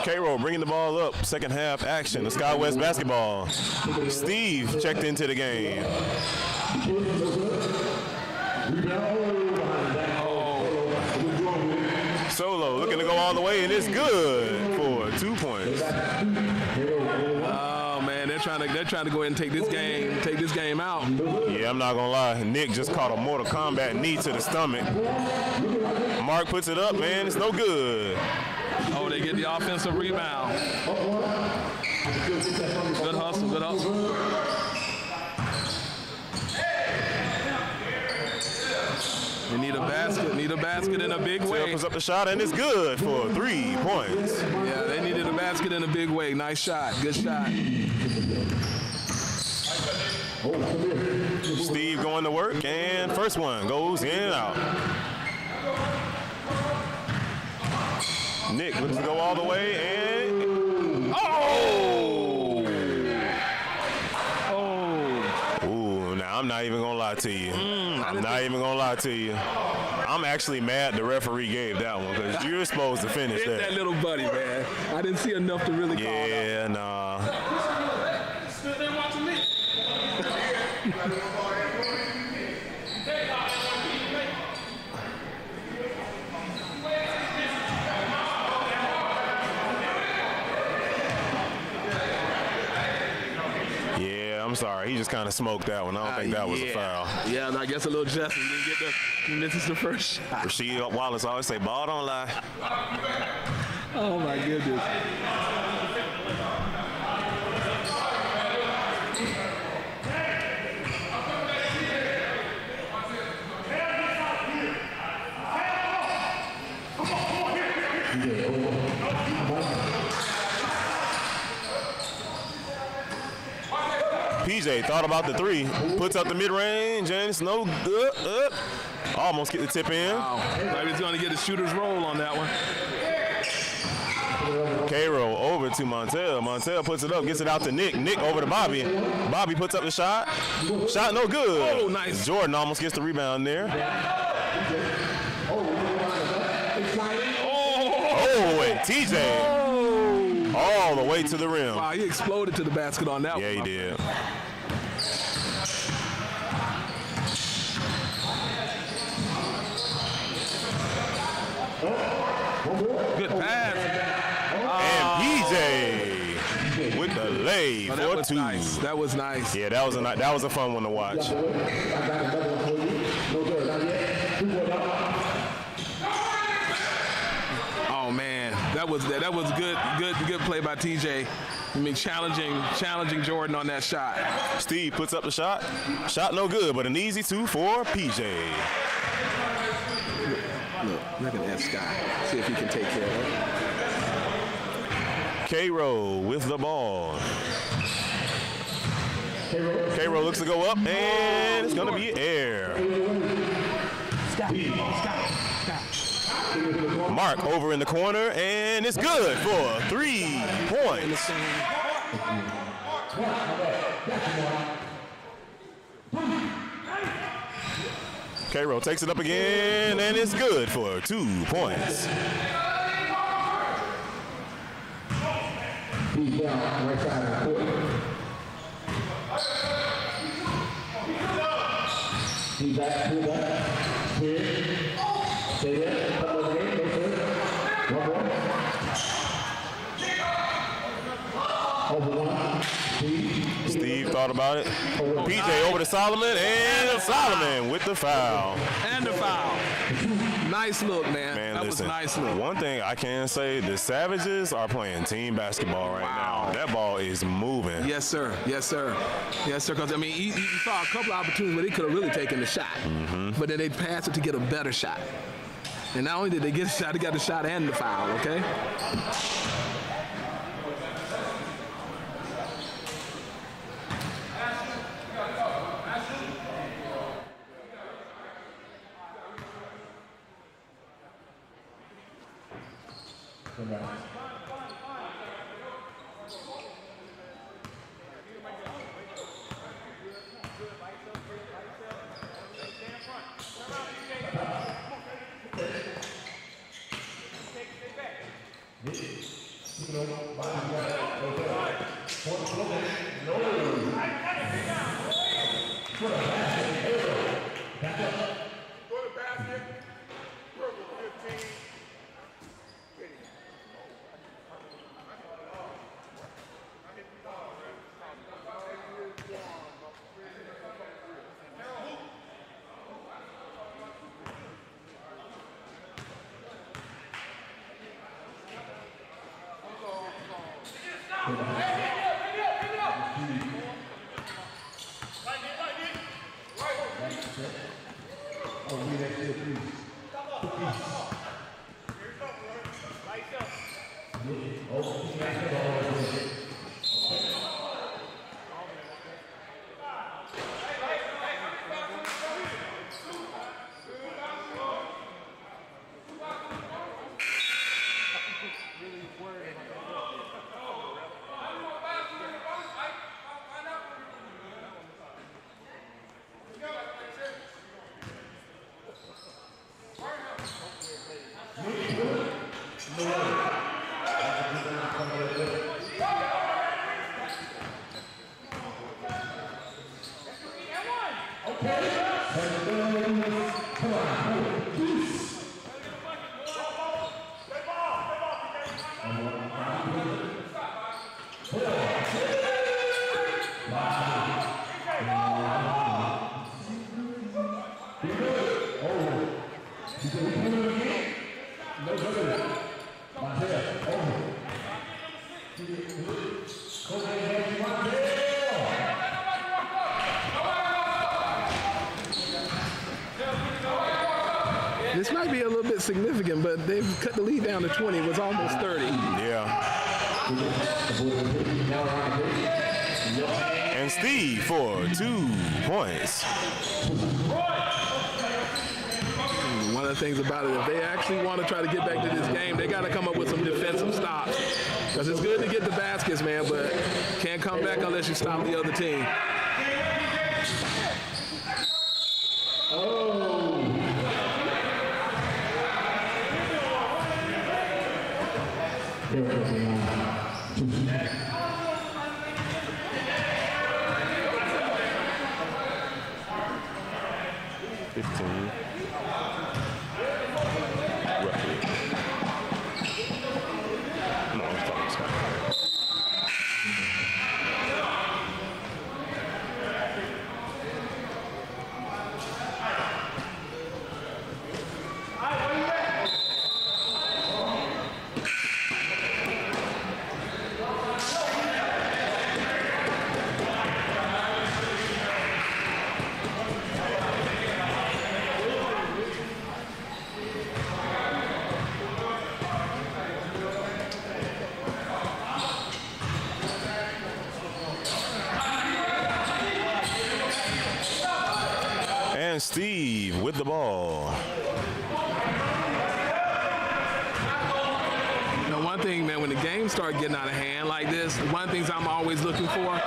Speaker 4: K-Roll bringing the ball up. Second half action. The Sky West basketball. Steve checked into the game. Solo looking to go all the way, and it's good for 2 points.
Speaker 5: Oh man, they're trying to go ahead and take this game out.
Speaker 4: Yeah, I'm not gonna lie. Nick just caught a Mortal Kombat knee to the stomach. Mark puts it up, man. It's no good.
Speaker 5: Oh, they get the offensive rebound. Good hustle, good hustle. They need a basket in a big way.
Speaker 4: Opens up the shot, and it's good for 3 points.
Speaker 5: Yeah, they needed a basket in a big way. Nice shot, good shot.
Speaker 4: Steve going to work, and first one goes in and out. Nick looks to go all the way, and ooh, now I'm not even gonna lie to you. I'm not even gonna lie to you. I'm actually mad the referee gave that one because you're supposed to finish
Speaker 5: Hit
Speaker 4: that.
Speaker 5: that little buddy, man. I didn't see enough to really call it.
Speaker 4: Yeah, nah.
Speaker 5: Stood there watching me.
Speaker 4: I'm sorry. He just kind of smoked that one. I don't think that was a foul.
Speaker 5: Yeah, and I guess a little Justin didn't get this is the first shot.
Speaker 4: Rasheed Wallace always say, ball don't lie.
Speaker 5: Oh, my goodness.
Speaker 4: PJ thought about the three, puts up the mid-range, and it's no good. Almost get the tip in.
Speaker 5: Wow. Maybe he's going to get a shooter's roll on that one.
Speaker 4: K-Roll over to Montel. Montel puts it up, gets it out to Nick. Nick over to Bobby. Bobby puts up the shot. Shot no good.
Speaker 5: Oh, nice.
Speaker 4: Jordan almost gets the rebound there. Oh, and TJ. All the way to the rim.
Speaker 5: Wow, he exploded to the basket on that one.
Speaker 4: Yeah, he did.
Speaker 5: Good pass.
Speaker 4: And PJ with the lay
Speaker 5: Oh,
Speaker 4: for
Speaker 5: that was
Speaker 4: 2.
Speaker 5: nice. That was nice.
Speaker 4: Yeah, that was a fun one to watch.
Speaker 5: Oh man, that was good play by TJ. I mean, challenging Jordan on that shot.
Speaker 4: Steve puts up the shot. Shot no good, but an easy 2 for PJ.
Speaker 5: Look, look at that Sky. See if he can take care of it.
Speaker 4: K-Roll with the ball. K-Roll looks to go up, and it's going to be air. Mark over in the corner, and it's good for 3 points. K-Roll takes it up again, and it's good for 2 points.
Speaker 6: He's down right side of the court. He's back, pull back. Here. Stay there. Come over here. Go for it. One more. Over one.
Speaker 4: Steve thought about it. PJ over to Solomon, and Solomon with the foul.
Speaker 5: And the foul. Nice look, man. That
Speaker 4: Listen,
Speaker 5: was a nice look.
Speaker 4: One thing I can say, the Savages are playing team basketball right now. That ball is moving.
Speaker 5: Yes, sir. Yes, sir. Yes, sir. Because, I mean, you saw a couple of opportunities where they could have really taken the shot. But then they passed it to get a better shot. And not only did they get a shot, they got the shot and the foul, okay? This might be a little bit significant, but they've cut the lead down to 20. It was almost 30.
Speaker 4: Yeah. And Steve for 2 points.
Speaker 5: One of the things about it, if they actually want to try to get back to this game, they got to come up with some defensive stops. Because it's good to get the baskets, man, but can't come back unless you stop the other team.
Speaker 4: And Steve with the ball.
Speaker 5: Now, one thing, man, when the games start getting out of hand like this, one of the things I'm always looking for,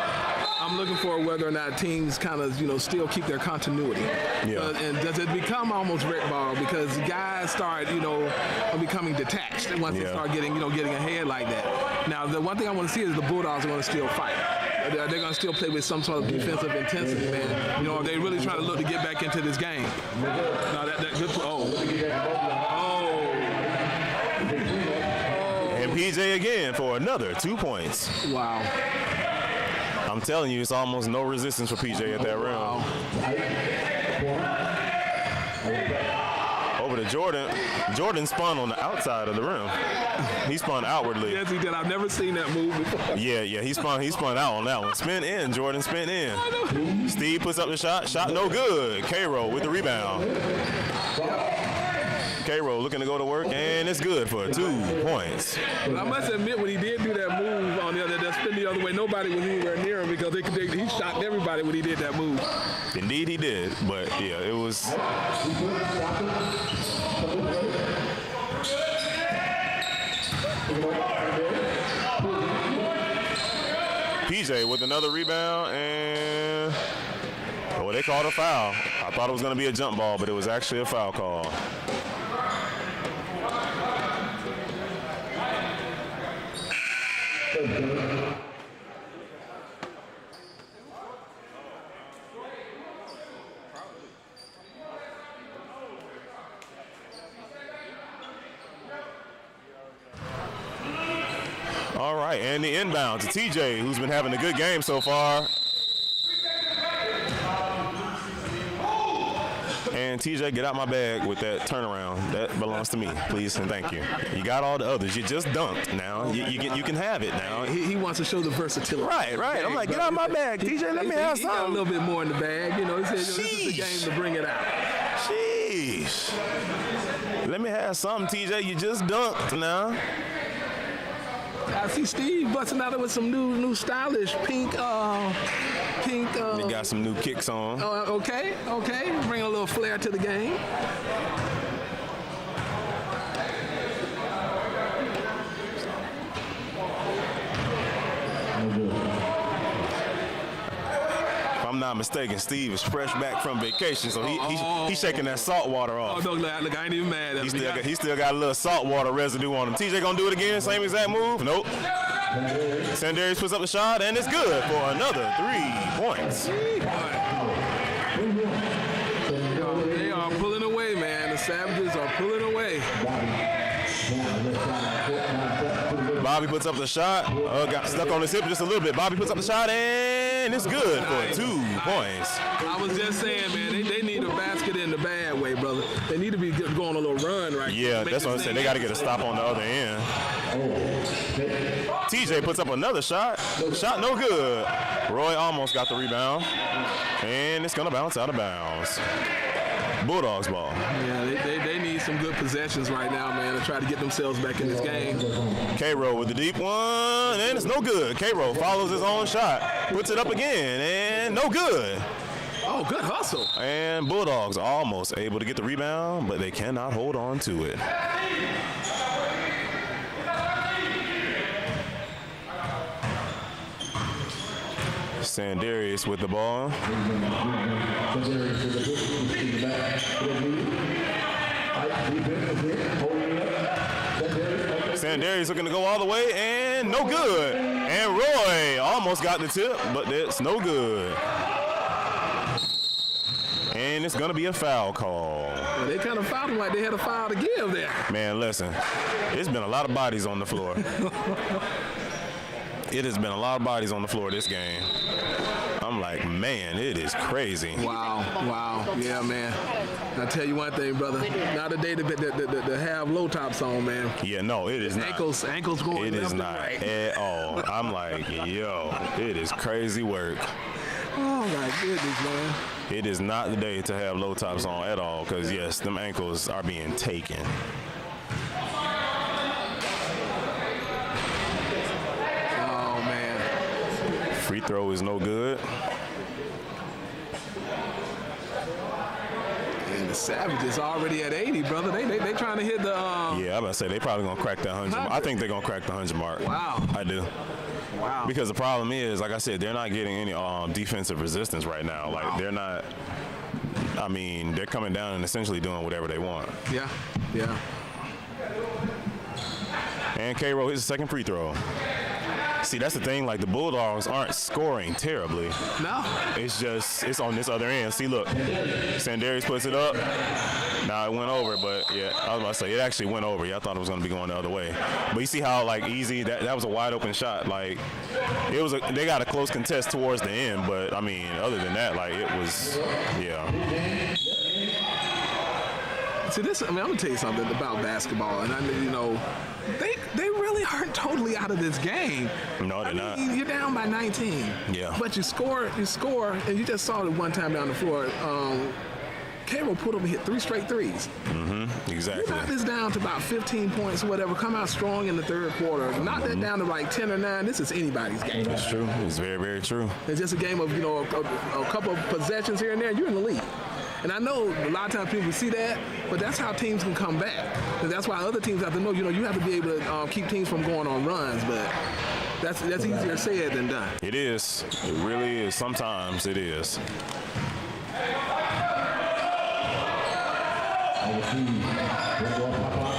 Speaker 5: I'm looking for whether or not teams kind of, still keep their continuity.
Speaker 4: Yeah.
Speaker 5: And does it become almost rec ball because guys start, becoming detached once they start getting ahead like that. Now, the one thing I want to see is the Bulldogs are going to still fight. They're going to still play with some sort of defensive intensity, man. Are they really trying to look to get back into this game? No, that good.
Speaker 4: And PJ again for another 2 points.
Speaker 5: Wow.
Speaker 4: I'm telling you, it's almost no resistance for PJ at that rim. Over to Jordan. Jordan spun on the outside of the rim. He spun outwardly.
Speaker 5: Yes, he did. I've never seen that move before.
Speaker 4: Yeah, he spun out on that one. Spin in, Jordan, spin in. Steve puts up the shot. Shot no good. K-Roll with the rebound. K-Roll looking to go to work, and it's good for 2 points.
Speaker 5: But I must admit, when he did do that move on the other, that spin the other way, nobody was anywhere near him because he shocked everybody when he did that move.
Speaker 4: Indeed he did, but yeah, it was... PJ with another rebound, and they called a foul. I thought it was going to be a jump ball, but it was actually a foul call. All right, and the inbound to TJ, who's been having a good game so far. And TJ, get out my bag with that turnaround. That belongs to me, please and thank you. You got all the others. You just dunked. Now you can have it now.
Speaker 5: He wants to show the versatility.
Speaker 4: Right. I'm like, get out my bag, TJ. Let me have
Speaker 5: He got a
Speaker 4: something.
Speaker 5: little bit more in the bag. You know, he said, this is the game to bring it out.
Speaker 4: Sheesh. Let me have something, TJ. You just dunked now.
Speaker 5: I see Steve busting out with some new stylish pink.
Speaker 4: They got some new kicks on.
Speaker 5: Okay. Bring a little flair to the game.
Speaker 4: If I'm not mistaken, Steve is fresh back from vacation, so he's shaking that salt water
Speaker 5: Oh,
Speaker 4: off.
Speaker 5: look, I ain't even mad at him.
Speaker 4: He still got a little salt water residue on him. TJ gonna do it again, same exact move? Nope. Sandarius puts up the shot, and it's good for another 3 points.
Speaker 5: They are pulling away, man. The Savages are pulling away.
Speaker 4: Bobby puts up the shot. Got stuck on his hip just a little bit. Bobby puts up the shot, and it's good for 2 points.
Speaker 5: I was just saying, man, they need a basket in the bad way, brother. They need to be going a little run right
Speaker 4: Yeah,
Speaker 5: now.
Speaker 4: that's what I'm saying. They got to get a stop on the other end. TJ puts up another shot. Shot no good. Roy almost got the rebound. And it's going to bounce out of bounds. Bulldogz ball.
Speaker 5: Yeah, they need some good possessions right now, man, to try to get themselves back in this game.
Speaker 4: K-Row with the deep one, and it's no good. K-Row follows his own shot, puts it up again, and no good.
Speaker 5: Oh, good hustle.
Speaker 4: And Bulldogz almost able to get the rebound, but they cannot hold on to it. Sandarius with the ball. Sandarius looking to go all the way, and no good. And Roy almost got the tip, but it's no good. And it's going to be a foul call.
Speaker 5: Well, they kind of fouled him like they had a foul to give there.
Speaker 4: Man, listen, it's been a lot of bodies on the floor. It has been a lot of bodies on the floor this game. I'm like, man, it is crazy.
Speaker 5: Wow. Yeah, man. I tell you one thing, brother. Not a day to have low tops on, man.
Speaker 4: Yeah, no, it is not.
Speaker 5: Ankles going
Speaker 4: It
Speaker 5: left
Speaker 4: is
Speaker 5: and
Speaker 4: not
Speaker 5: right.
Speaker 4: at all. I'm like, yo, it is crazy work.
Speaker 5: Oh, my goodness, man.
Speaker 4: It is not the day to have low tops on at all because, yes, them ankles are being taken.
Speaker 5: Oh, man.
Speaker 4: Free throw is no good.
Speaker 5: And the Savages already at 80, brother. They trying to hit the...
Speaker 4: Yeah, I'm about to say they probably going to crack that 100. I think they're going to crack the 100 mark.
Speaker 5: Wow.
Speaker 4: I do.
Speaker 5: Wow.
Speaker 4: Because the problem is, like I said, they're not getting any defensive resistance right now. Like, they're not, I mean, they're coming down and essentially doing whatever they want.
Speaker 5: Yeah.
Speaker 4: And K-Row hits the second free throw. See, that's the thing. Like, the Bulldogs aren't scoring terribly.
Speaker 5: No.
Speaker 4: It's just, it's on this other end. See, look. Sandarius puts it up. Now, it went over, but, yeah, I was about to say, it actually went over. Yeah, I thought it was going to be going the other way. But you see how, like, easy, that was a wide-open shot. Like, they got a close contest towards the end, but, I mean, other than that, like, it was, yeah.
Speaker 5: See, I'm going to tell you something about basketball, and I mean, you know, they really aren't totally out of this game.
Speaker 4: No, they're not.
Speaker 5: You're down by 19.
Speaker 4: Yeah.
Speaker 5: But you score, and you just saw it one time down the floor. K-Row put up and hit 3 straight threes.
Speaker 4: Exactly.
Speaker 5: You knock this down to about 15 points or whatever, come out strong in the third quarter. Knock that down to like 10 or 9. This is anybody's game.
Speaker 4: That's true. It's very, very true.
Speaker 5: It's just a game of, you know, a couple of possessions here and there. You're in the lead. And I know a lot of times people see that, but that's how teams can come back. And that's why other teams have to know, you know, you have to be able to keep teams from going on runs, but that's easier said than done.
Speaker 4: It is. It really is. Sometimes it is.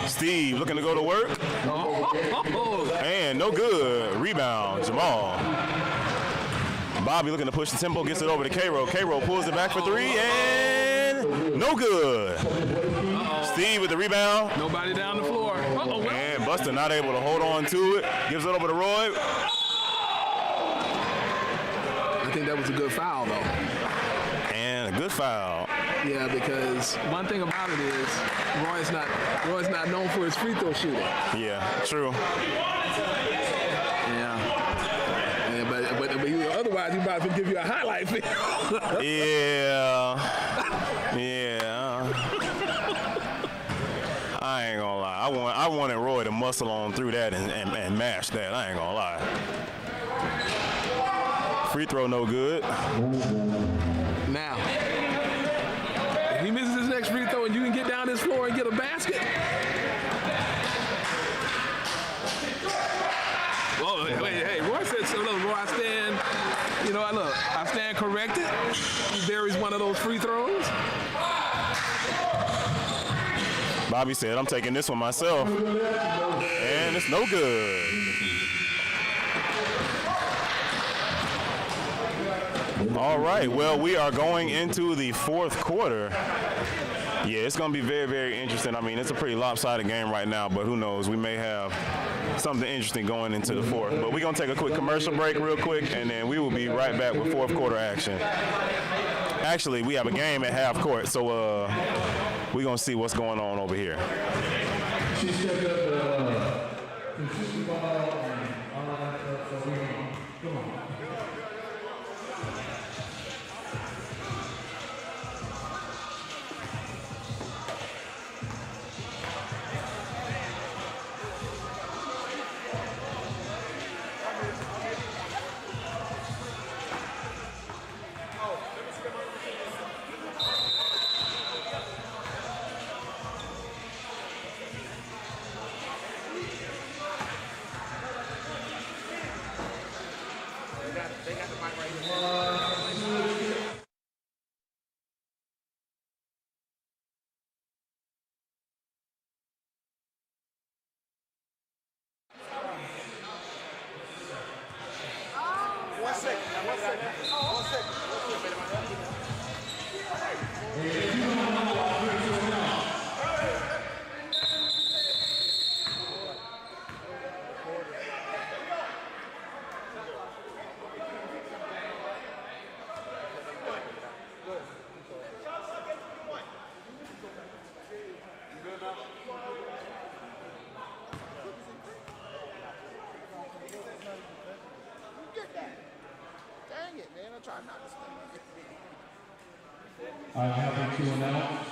Speaker 4: Steve looking to go to work. And And no good. Rebound, Jamal. Bobby looking to push the tempo, gets it over to K-Roll. K-Roll pulls it back for three, and no good. Steve with the rebound.
Speaker 5: Nobody down the floor.
Speaker 4: And Buster not able to hold on to it. Gives it over to Roy.
Speaker 5: I think that was a good foul, though.
Speaker 4: And a good foul.
Speaker 5: Yeah, because one thing about it is Roy's not known for his free throw shooting.
Speaker 4: Yeah, true.
Speaker 5: Yeah, but otherwise he might give you a highlight film.
Speaker 4: Yeah. I ain't gonna lie. I wanted Roy to muscle on through that and mash that. I ain't gonna lie. Free throw no good.
Speaker 5: Now, if he misses his next free throw and you can get down this floor and get a basket. Well, hey, Roy said so. Look, Roy, I stand corrected. He buries one of those free throws.
Speaker 4: Bobby said, I'm taking this one myself. And it's no good. All right, well, we are going into the fourth quarter. Yeah, it's going to be very, very interesting. I mean, it's a pretty lopsided game right now, but who knows? We may have something interesting going into the fourth. But we're going to take a quick commercial break real quick, and then we will be right back with fourth quarter action. Actually, we have a game at half court, so we're going to see what's going on over here.
Speaker 6: She stepped up consistent ball and all that stuff, so come on. I have to announce.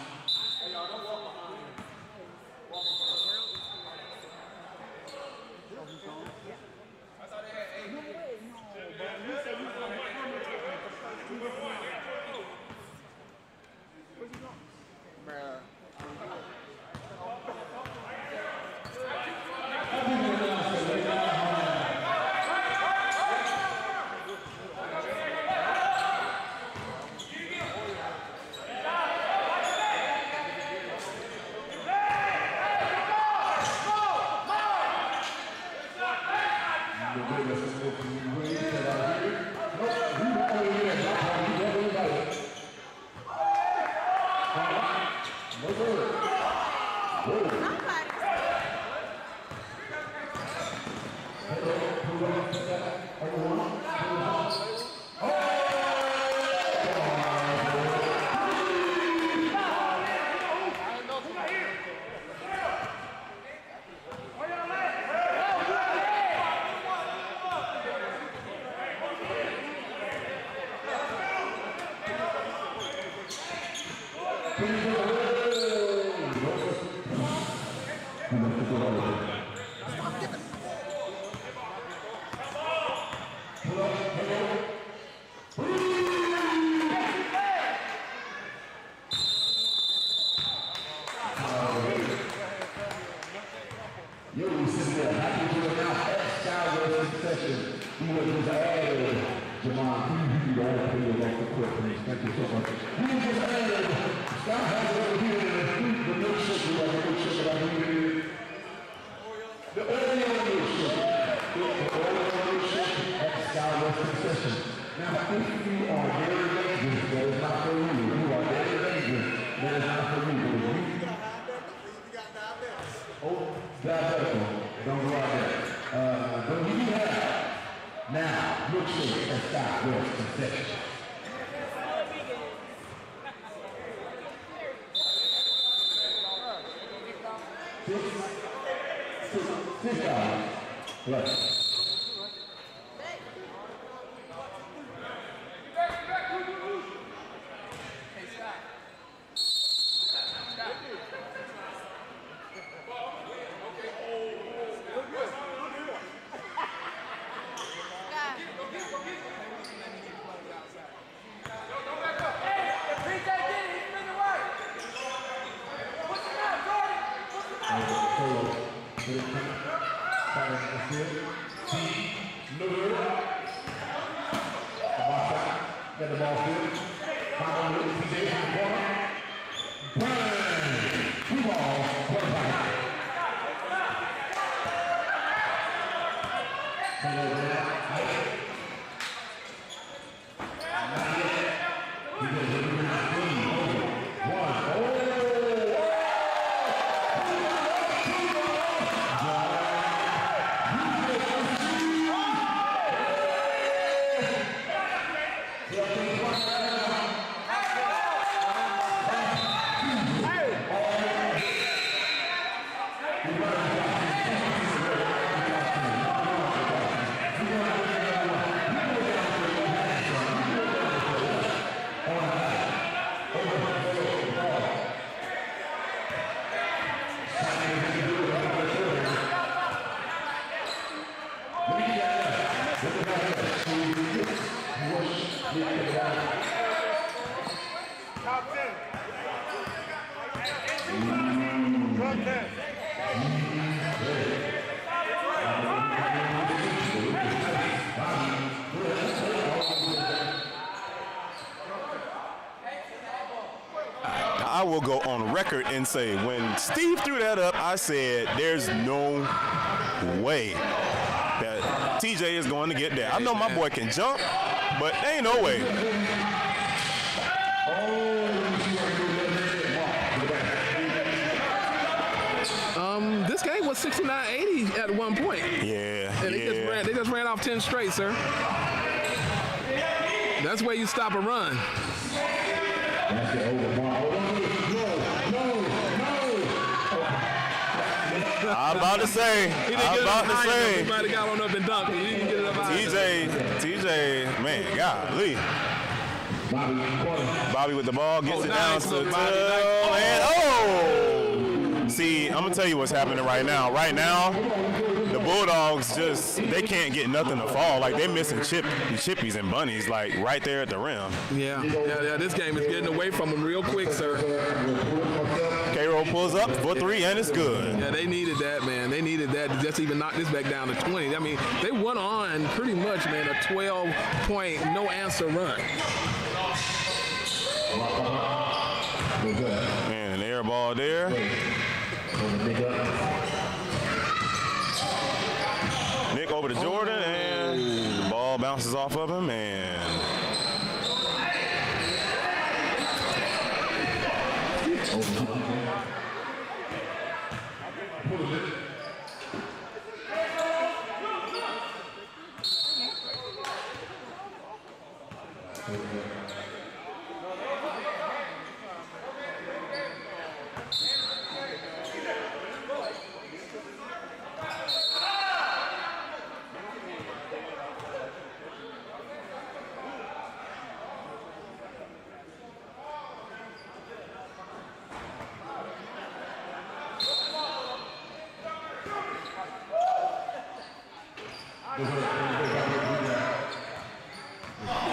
Speaker 6: The early Now, if you are very dangerous, that is not for you. You are very dangerous, that is not for you. Oh, diabetical. Don't go out there. But you have. Now, look sure and stop your concession. $6. Right. Get the ball field. Final with TJ in the corner. Bang! 2 balls, 1 pocket.
Speaker 4: I will go on record and say when Steve threw that up, I said there's no way that TJ is going to get that. I know my boy can jump, but there ain't no way.
Speaker 5: This game was 69-80 at one point.
Speaker 4: Yeah,
Speaker 5: And they just ran off 10 straight, sir. That's where you stop a run.
Speaker 4: I'm about to say.
Speaker 5: Somebody got on up and dunked. He didn't get it up high.
Speaker 4: TJ, man, golly. Bobby with the ball, gets it down to the toe, and see, I'm gonna tell you what's happening right now. Right now, the Bulldogs they can't get nothing to fall. Like they're missing chippies and bunnies, like right there at the rim.
Speaker 5: Yeah. This game is getting away from them real quick, sir.
Speaker 4: K-Roll pulls up for 3, and it's good.
Speaker 5: Yeah, they needed that, man. They needed that to just even knock this back down to 20. I mean, they went on pretty much, man, a 12-point no-answer run.
Speaker 4: Man, an air ball there. Nick over to Jordan, and the ball bounces off of him, and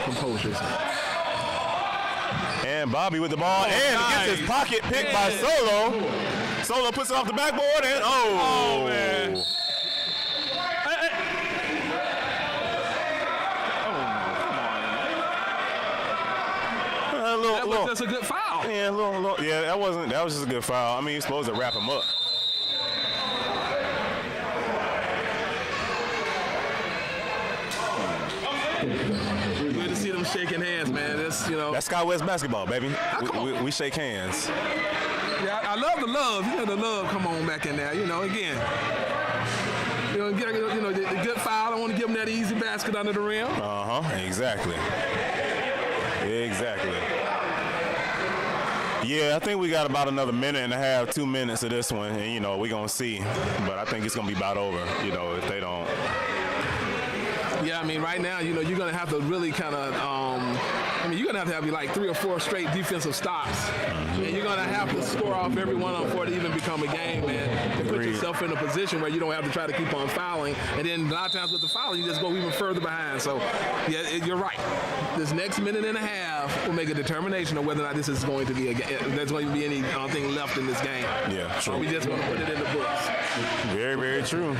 Speaker 5: Composure.
Speaker 4: And Bobby with the ball, and gets his pocket picked by Solo. Solo puts it off the backboard, and man.
Speaker 5: That's a good foul.
Speaker 4: Yeah, that was just a good foul. I mean, you're supposed to wrap him up.
Speaker 5: Good to see them shaking hands, man.
Speaker 4: That's Sky West basketball, baby. We shake hands.
Speaker 5: Yeah, I love the love. The love come on back in there. Again. The good foul. I want to give them that easy basket under the rim.
Speaker 4: Exactly. Yeah, I think we got about another minute and a half, 2 minutes of this one, and we're gonna see. But I think it's gonna be about over. If they don't.
Speaker 5: Yeah, I mean, right now, you're gonna have to really kind of. You're gonna have like 3 or 4 straight defensive stops, and you're gonna have to score off every one of them for it to even become a game, man. To put yourself in a position where you don't have to try to keep on fouling, and then a lot of times with the fouling, you just go even further behind. So, yeah, you're right. This next minute and a half will make a determination of whether or not this is going to be there's going to be anything left in this game.
Speaker 4: Yeah, true.
Speaker 5: Or we just gonna put it in the books.
Speaker 4: Very, very true.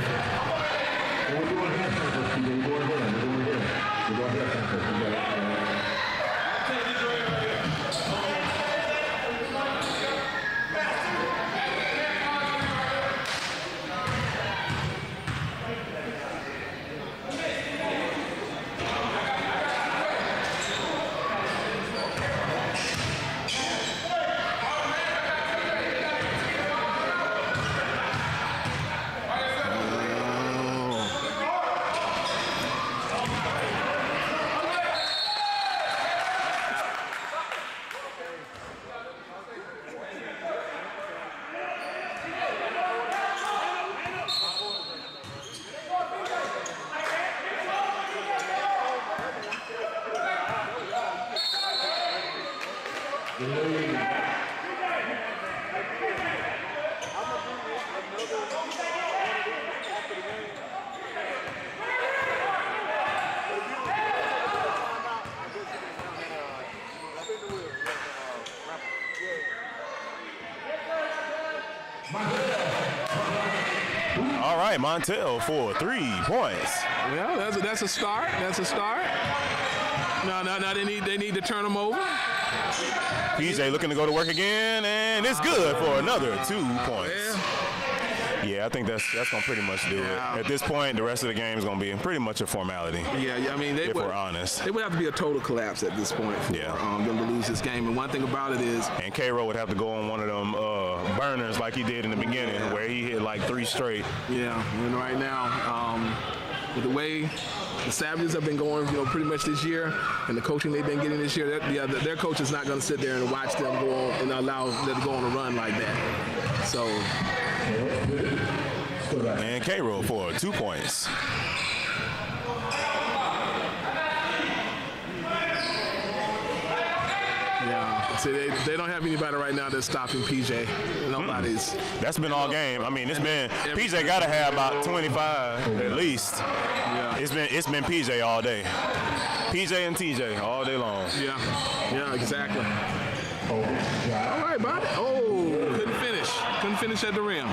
Speaker 4: All right, Montel for 3 points.
Speaker 5: Well, that's a start. No, they need to turn them over.
Speaker 4: PJ looking to go to work again, and it's good for another 2 points. Yeah, I think that's gonna pretty much do it. At this point, the rest of the game is gonna be pretty much a formality.
Speaker 5: Yeah, I mean, if
Speaker 4: we're honest,
Speaker 5: it would have to be a total collapse at this point for them to lose this game. And one thing about it is,
Speaker 4: and K-Row would have to go on one of them burners like he did in the beginning, where he hit like 3 straight.
Speaker 5: Yeah, and right now, with the way the Savages have been going, pretty much this year, and the coaching they've been getting this year, their coach is not going to sit there and watch them go on and allow them to go on a run like that. So.
Speaker 4: And K-Row for 2 points.
Speaker 5: Yeah, see, they don't have anybody right now that's stopping PJ. Nobody's.
Speaker 4: That's been all game. I mean, PJ got to have about 25 at least.
Speaker 5: Yeah.
Speaker 4: It's been PJ all day. PJ and TJ all day long.
Speaker 5: Yeah, exactly. All right, buddy. Oh, couldn't finish at the rim.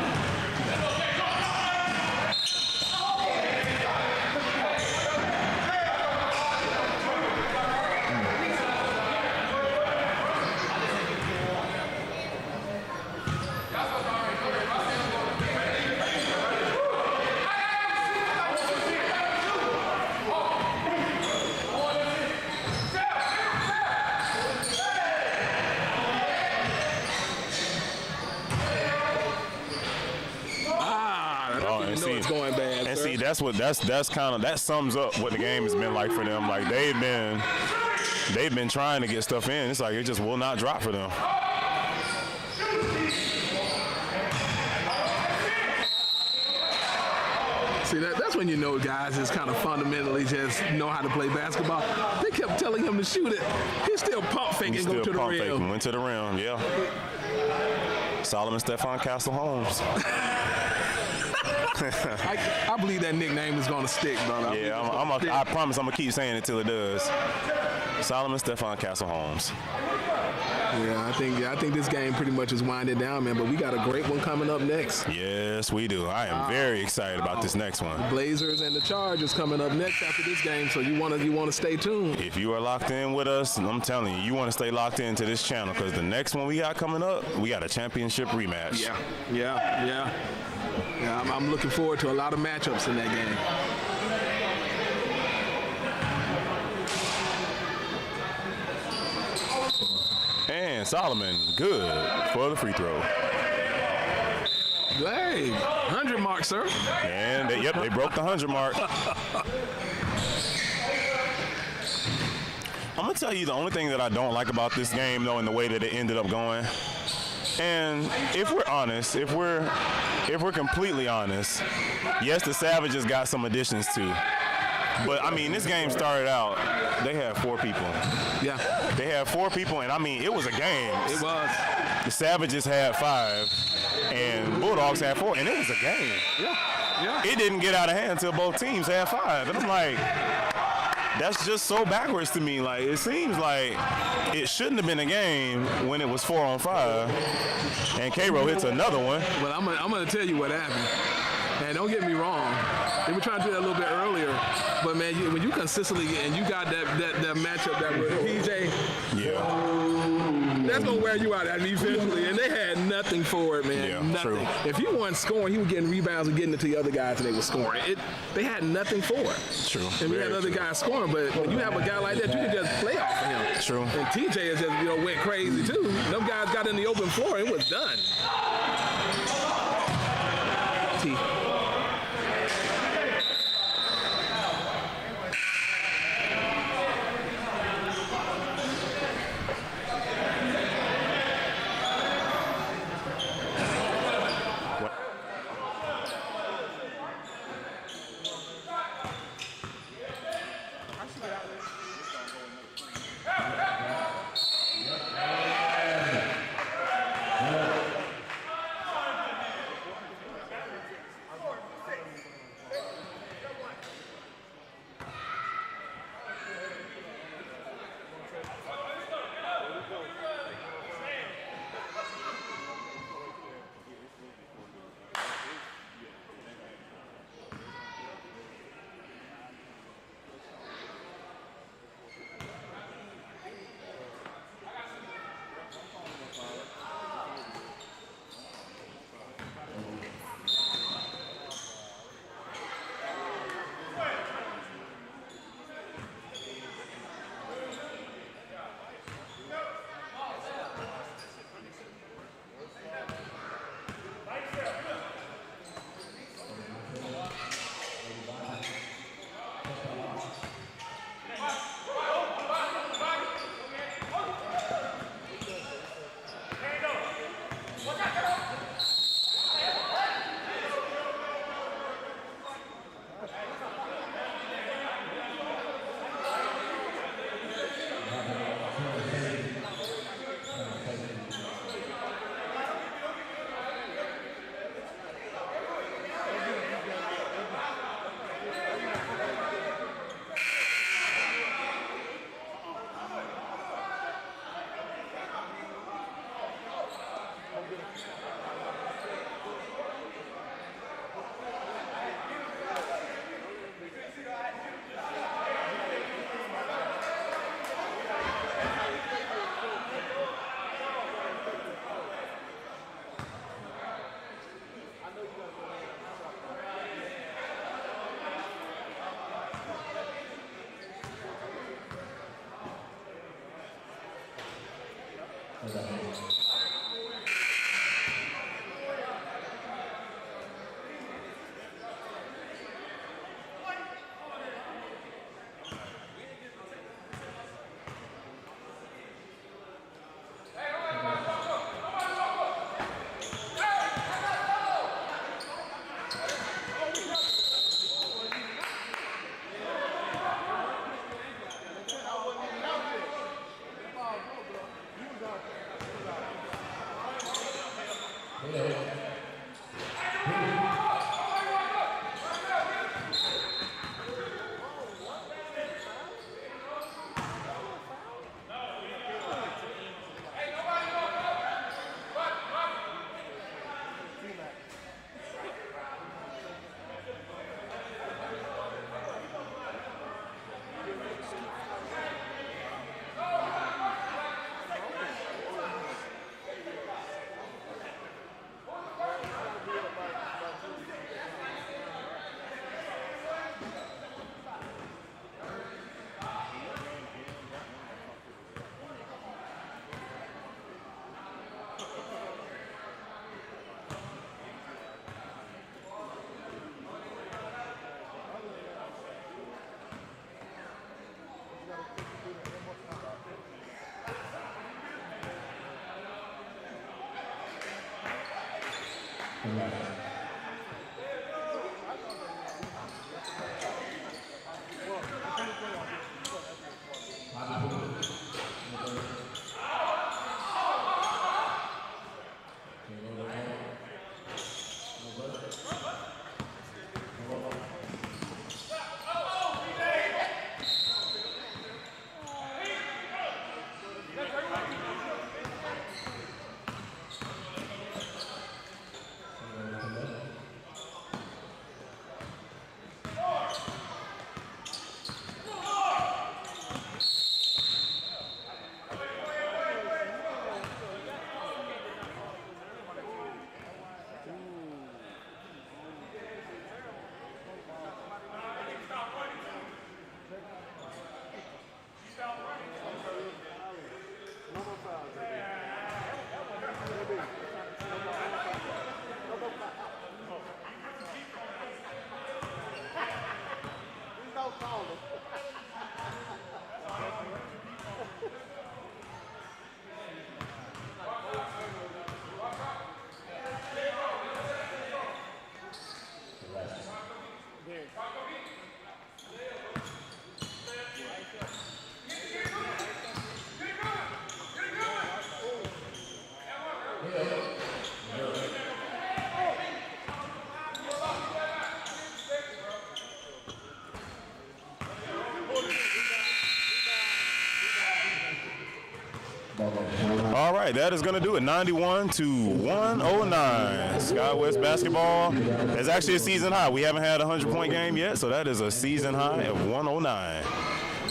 Speaker 5: That
Speaker 4: sums up what the game has been like for them. Like they've been trying to get stuff in. It's like it just will not drop for them.
Speaker 5: See, that's when you know guys is kind of fundamentally just know how to play basketball. They kept telling him to shoot it. He's still pump faking, go to the rim.
Speaker 4: Went to the rim, yeah. Solomon Stephon Castle Holmes.
Speaker 5: I believe that nickname is going to stick, brother.
Speaker 4: I promise I'm going to keep saying it till it does. Solomon Stephon Castle Holmes.
Speaker 5: Yeah, I think this game pretty much is winding down, man. But we got a great one coming up next.
Speaker 4: Yes, we do. I am very excited about this next one.
Speaker 5: Blazers and the Chargers coming up next after this game, so you want to stay tuned.
Speaker 4: If you are locked in with us, I'm telling you want to stay locked into this channel because the next one we got coming up, we got a championship rematch.
Speaker 5: Yeah. I'm looking forward to a lot of matchups in that game.
Speaker 4: And Solomon, good for the free throw.
Speaker 5: Hey, 100 mark, sir.
Speaker 4: And they broke the 100 mark. I'm gonna tell you the only thing that I don't like about this game, though, in the way that it ended up going. And if we're honest, if we're completely honest, yes, the Savages got some additions too. But I mean, this game started out, they had 4 people.
Speaker 5: Yeah.
Speaker 4: They had 4 people, and I mean, it was a game.
Speaker 5: It was.
Speaker 4: The Savages had 5, and Bulldogs had 4, and it was a game.
Speaker 5: Yeah. Yeah.
Speaker 4: It didn't get out of hand until both teams had 5. And I'm like, that's just so backwards to me. Like, it seems like it shouldn't have been a game when it was 4 on 5. And Cairo hits another one.
Speaker 5: But I'm gonna tell you what happened. And don't get me wrong, they were trying to do that a little bit earlier. But man, when you consistently and you got that matchup that with PJ, that's gonna wear you out eventually. And they had nothing for it, man.
Speaker 4: Yeah,
Speaker 5: nothing.
Speaker 4: true.
Speaker 5: If you weren't scoring, he was getting rebounds and getting it to the other guys, and they were scoring. They had nothing for it.
Speaker 4: True.
Speaker 5: And we had other guys scoring, but when you have a guy like that, you can just play off of him.
Speaker 4: True.
Speaker 5: And TJ is just went crazy too. Them guys got in the open floor, and it was done. T.
Speaker 4: All right, that is going to do it. 91 to 109. Sky West basketball is actually a season high. We haven't had a 100-point game yet, so that is a season high of 109.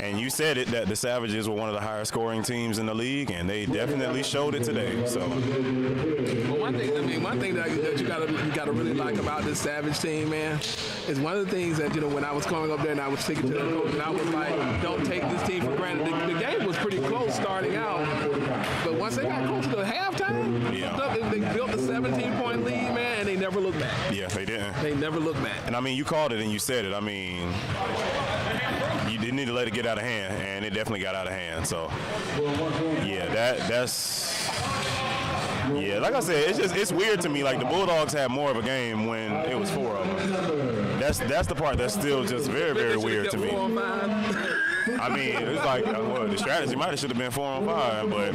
Speaker 4: And you said it that the Savages were one of the higher scoring teams in the league, and they definitely showed it today. So,
Speaker 5: well, one thing that you gotta really like about this Savage team, man, is one of the things that, when I was coming up there and I was speaking to the coach, and I was like, don't take this team for granted. The game was pretty close starting out, but once they got close to halftime, they built a 17-point lead, man, and they never looked back.
Speaker 4: Yeah, they didn't.
Speaker 5: They never looked back.
Speaker 4: And I mean, you called it and you said it. I mean, you didn't need to let it get out of hand, and it definitely got out of hand. So, yeah, that's like I said, it's weird to me. Like, the Bulldogs had more of a game when it was 4 of them. That's the part that's still just very, very weird to me. I mean, it's like the strategy might have should have been 4 on 5, but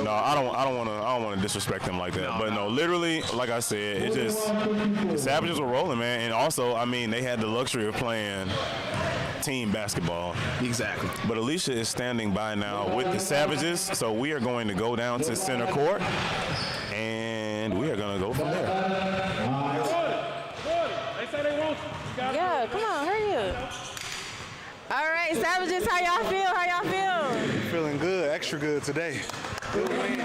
Speaker 4: no, I don't want to disrespect them like that. But no, literally, like I said, it just the Savages were rolling, man, and also, I mean, they had the luxury of playing team basketball.
Speaker 5: Exactly.
Speaker 4: But Alicia is standing by now with the Savages, so we are going to go down to center court, and we are going to go from there.
Speaker 3: Yeah, come on, hurry up. All right, Savages, how y'all feel?
Speaker 7: Feeling good, extra good today. Good win.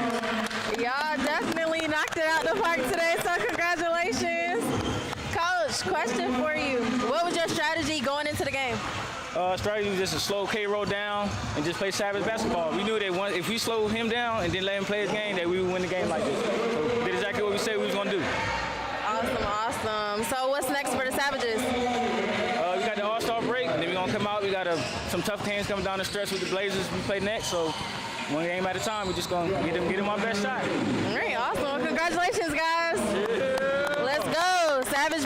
Speaker 3: Y'all definitely knocked it out the park today, so congratulations. Coach, question for you. What was your strategy going into the game?
Speaker 8: Strategy was just to slow K-Roll down and just play Savage basketball. We knew that if we slowed him down and didn't let him play his game, that we would win the game like this. So we did exactly what we said we was going to do.
Speaker 3: Awesome. So what's next for the Savages?
Speaker 8: We got the All-Star break, and then we're going to come out. We got some tough games coming down the stretch with the Blazers we play next. So one game at a time, we're just going to get them our best shot.
Speaker 3: All right, awesome. Well, congratulations, guys. Yeah. Let's go. Savage